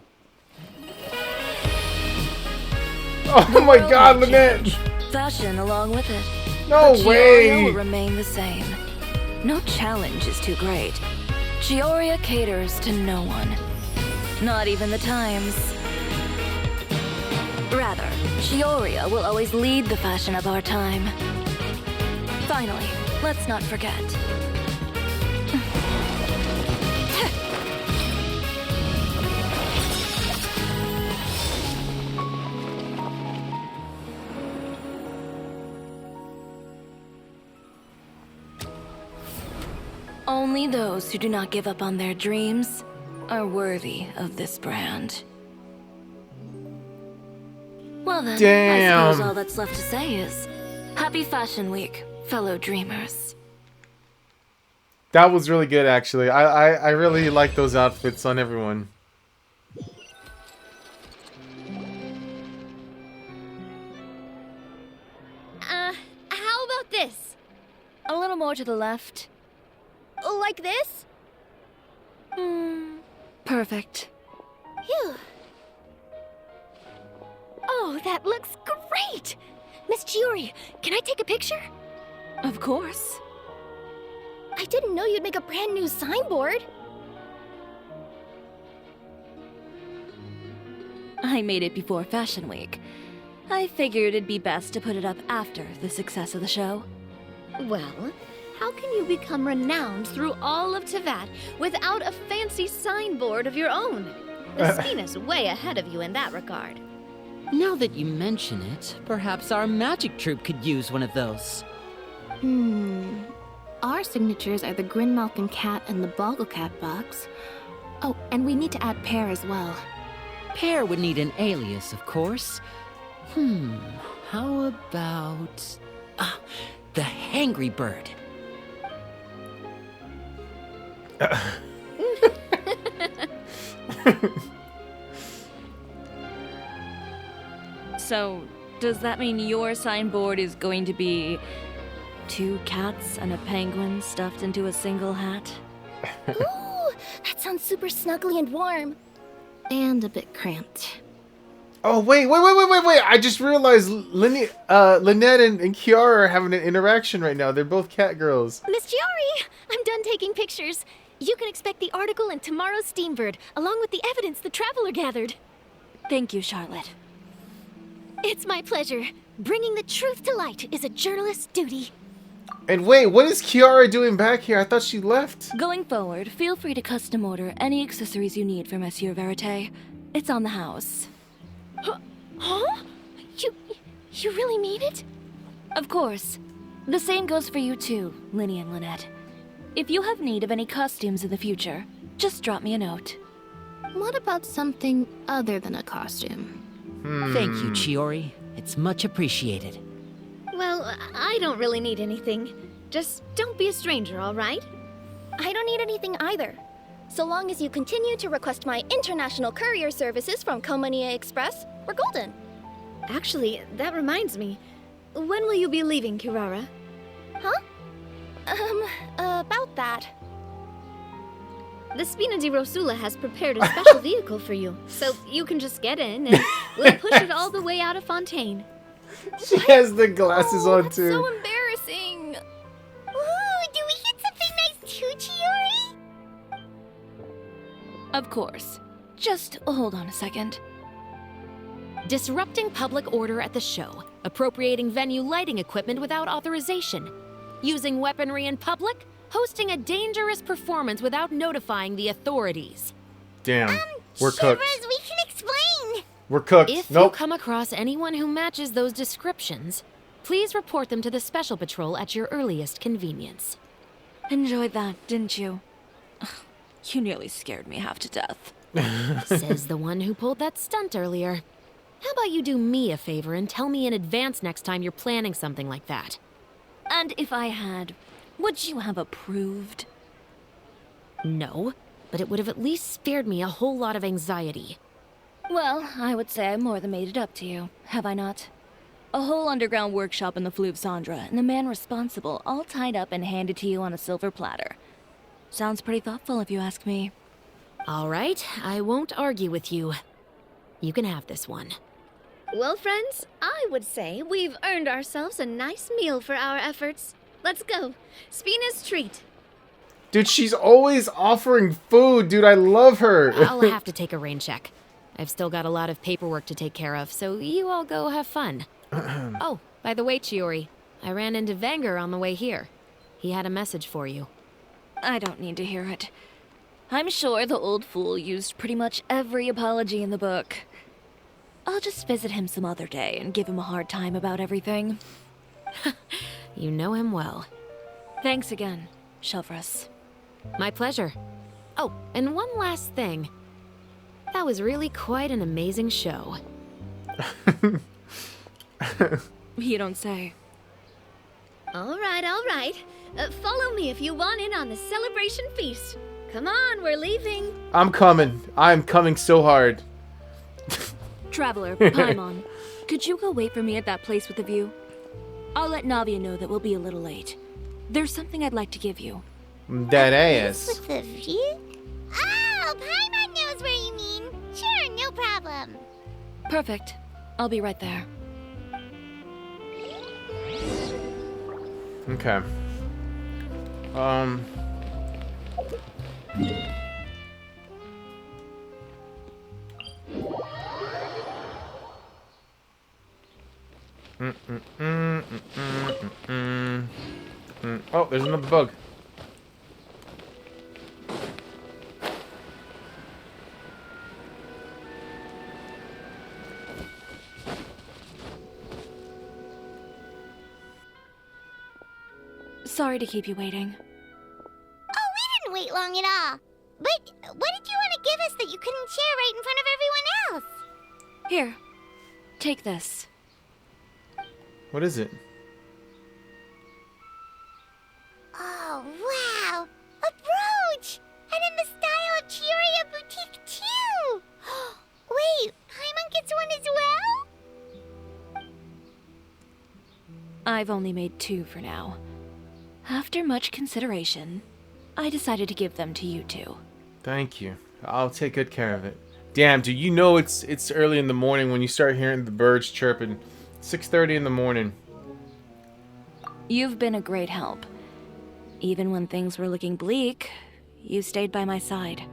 S1: Oh my god, Lynette!
S3: fashion along with it.
S1: No
S3: but
S1: way!
S3: Chioria will remain the same. No challenge is too great. Chioria caters to no one. Not even the times. Rather, Chioria will always lead the fashion of our time. Finally, let's not forget. Only those who do not give up on their dreams are worthy of this brand. Well then, I suppose all that's left to say is, Happy Fashion Week, fellow dreamers.
S1: That was really good, actually. I really like those outfits on everyone.
S7: How about this?
S3: A little more to the left.
S7: Like this?
S3: Perfect.
S7: Phew. Oh, that looks great! Miss Chiori, can I take a picture?
S3: Of course.
S7: I didn't know you'd make a brand new signboard.
S3: I made it before Fashion Week. I figured it'd be best to put it up after the success of the show.
S7: Well, how can you become renowned through all of Teyvat without a fancy signboard of your own? The Spina's way ahead of you in that regard.
S14: Now that you mention it, perhaps our magic troupe could use one of those.
S13: Our signatures are the Grinmalkin cat and the Bogglecat box. Oh, and we need to add Pear as well.
S14: Pear would need an alias, of course. How about... the Hangry Bird.
S3: So, does that mean your signboard is going to be 2 cats and a penguin stuffed into a single hat?
S7: Ooh, that sounds super snuggly and warm.
S13: And a bit cramped.
S1: Oh, wait. I just realized Lynette and Kiara are having an interaction right now. They're both cat girls.
S7: Miss Chiori, I'm done taking pictures. You can expect the article in tomorrow's Steambird, along with the evidence the Traveler gathered.
S3: Thank you, Charlotte.
S7: It's my pleasure. Bringing the truth to light is a journalist's duty.
S1: And wait, what is Kiara doing back here? I thought she left.
S3: Going forward, feel free to custom order any accessories you need for Monsieur Verite. It's on the house.
S7: Huh? You really mean it?
S3: Of course. The same goes for you too, Linny and Lynette. If you have need of any costumes in the future, just drop me a note.
S13: What about something other than a costume?
S14: Thank you, Chiori. It's much appreciated.
S7: Well, I don't really need anything. Just don't be a stranger, all right? I don't need anything either. So long as you continue to request my international courier services from Komania Express, we're golden. Actually, that reminds me. When will you be leaving, Kirara? Huh? About that. The Spina di Rosula has prepared a special vehicle for you, so you can just get in and we'll push it all the way out of Fontaine.
S1: She has the glasses on
S7: that's
S1: too.
S7: so embarrassing.
S2: Ooh, do we hit something nice too, Chiori?
S3: Of course. Just hold on a second.
S5: Disrupting public order at the show, appropriating venue lighting equipment without authorization, using weaponry in public, hosting a dangerous performance without notifying the authorities.
S1: Damn, we're cooked.
S2: Shivers, we can explain.
S1: We're cooked.
S5: If you
S1: Nope.
S5: come across anyone who matches those descriptions, please report them to the Special Patrol at your earliest convenience.
S3: Enjoyed that, didn't you? Ugh, you nearly scared me half to death.
S5: Says the one who pulled that stunt earlier. How about you do me a favor and tell me in advance next time you're planning something like that?
S3: And if I had, would you have approved?
S5: No, but it would have at least spared me a whole lot of anxiety.
S3: Well, I would say I more than made it up to you, have I not? A whole underground workshop in the Fleuve Cendra, and the man responsible all tied up and handed to you on a silver platter. Sounds pretty thoughtful if you ask me.
S5: All right, I won't argue with you. You can have this one.
S7: Well, friends, I would say we've earned ourselves a nice meal for our efforts. Let's go. Spina's treat.
S1: Dude, she's always offering food. Dude, I love her.
S5: I'll have to take a rain check. I've still got a lot of paperwork to take care of, so you all go have fun. Oh, by the way, Chiori, I ran into Vanger on the way here. He had a message for you.
S3: I don't need to hear it. I'm sure the old fool used pretty much every apology in the book. I'll just visit him some other day and give him a hard time about everything.
S5: You know him well.
S3: Thanks again, Shelvrus.
S5: My pleasure. Oh, and one last thing. That was really quite an amazing show.
S3: You don't say.
S7: All right. Follow me if you want in on the celebration feast. Come on, we're leaving.
S1: I'm coming. I'm coming so hard.
S3: Traveler, Paimon, could you go wait for me at that place with the view? I'll let Navia know that we'll be a little late. There's something I'd like to give you.
S1: That ass.
S2: With the view? Oh, Paimon knows where you mean. Sure, no problem.
S3: Perfect. I'll be right there.
S1: Okay. Oh, there's another bug.
S3: Sorry to keep you waiting.
S2: Oh, we didn't wait long at all. But what did you want to give us that you couldn't share right in front of everyone else?
S3: Here, take this.
S1: What is it?
S2: Oh, wow! A brooch! And in the style of Chioria Boutique, too! Wait, Paimon gets one as well?
S3: I've only made 2 for now. After much consideration, I decided to give them to you two.
S1: Thank you. I'll take good care of it. Damn, dude, you know it's early in the morning when you start hearing the birds chirping. 6:30 in the morning.
S3: You've been a great help. Even when things were looking bleak, you stayed by my side.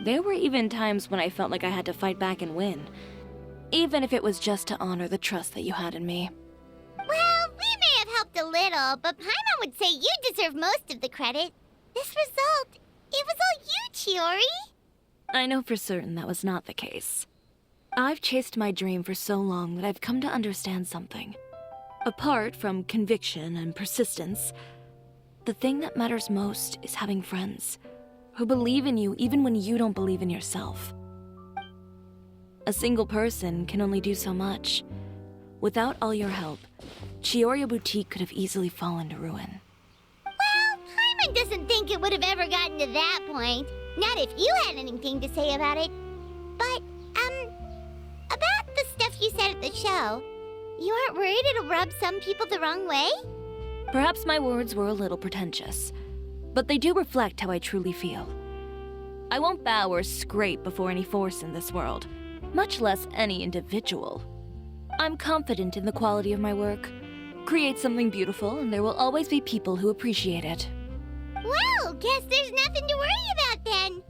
S3: There were even times when I felt like I had to fight back and win, even if it was just to honor the trust that you had in me.
S2: Well, we may have helped a little, but Paimon would say you deserve most of the credit. This result, it was all you, Chiori.
S3: I know for certain that was not the case. I've chased my dream for so long that I've come to understand something. Apart from conviction and persistence, the thing that matters most is having friends who believe in you even when you don't believe in yourself. A single person can only do so much. Without all your help, Chioria Boutique could have easily fallen to ruin.
S2: Well, Paimon doesn't think it would have ever gotten to that point. Not if you had anything to say about it. But, about the stuff you said at the show, you aren't worried it'll rub some people the wrong way?
S3: Perhaps my words were a little pretentious, but they do reflect how I truly feel. I won't bow or scrape before any force in this world, much less any individual. I'm confident in the quality of my work. Create something beautiful, and there will always be people who appreciate it.
S2: Well, guess there's nothing to worry about then.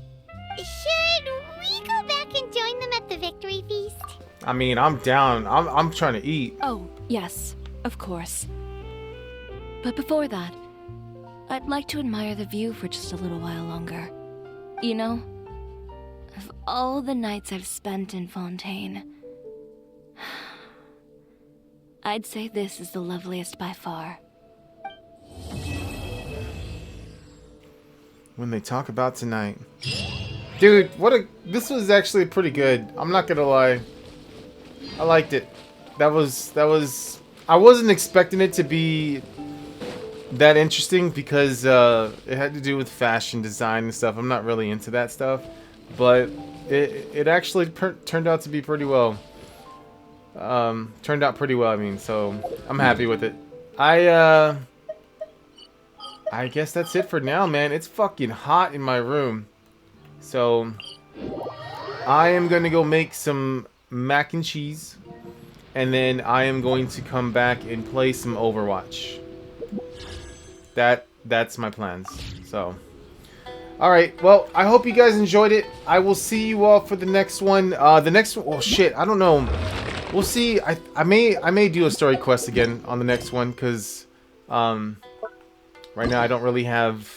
S2: Should we go back and join them at the victory feast?
S1: I mean, I'm down. I'm trying to eat.
S3: Oh, yes, of course. But before that, I'd like to admire the view for just a little while longer. You know, of all the nights I've spent in Fontaine, I'd say this is the loveliest by far.
S1: When they talk about tonight. Dude, this was actually pretty good. I'm not gonna lie. I liked it. That was I wasn't expecting it to be that interesting because it had to do with fashion design and stuff. I'm not really into that stuff, but it actually turned out to be pretty well. Turned out pretty well, I mean, so I'm happy with it. I guess that's it for now, man. It's fucking hot in my room. So I am gonna go make some mac and cheese, and then I am going to come back and play some Overwatch. That's my plans. So alright, well, I hope you guys enjoyed it. I will see you all for the next one. The next one, oh shit, I don't know. We'll see. I may do a story quest again on the next one, because right now I don't really have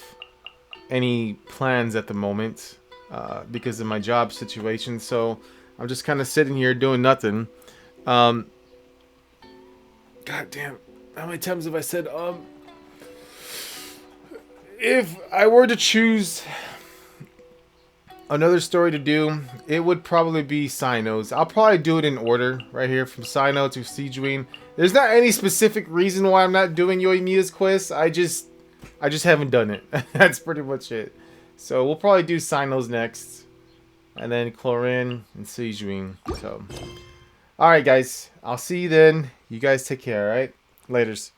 S1: any plans at the moment because of my job situation, so I'm just kind of sitting here doing nothing. God damn, how many times have I said if I were to choose another story to do, it would probably be Cynos. I'll probably do it in order right here from Cyno to Siegewein. There's not any specific reason why I'm not doing Yoimiya's quest. I just haven't done it. That's pretty much it. So we'll probably do Cynos next, and then Chlorine and Siegewein. So, all right, guys. I'll see you then. You guys take care. All right. Laters.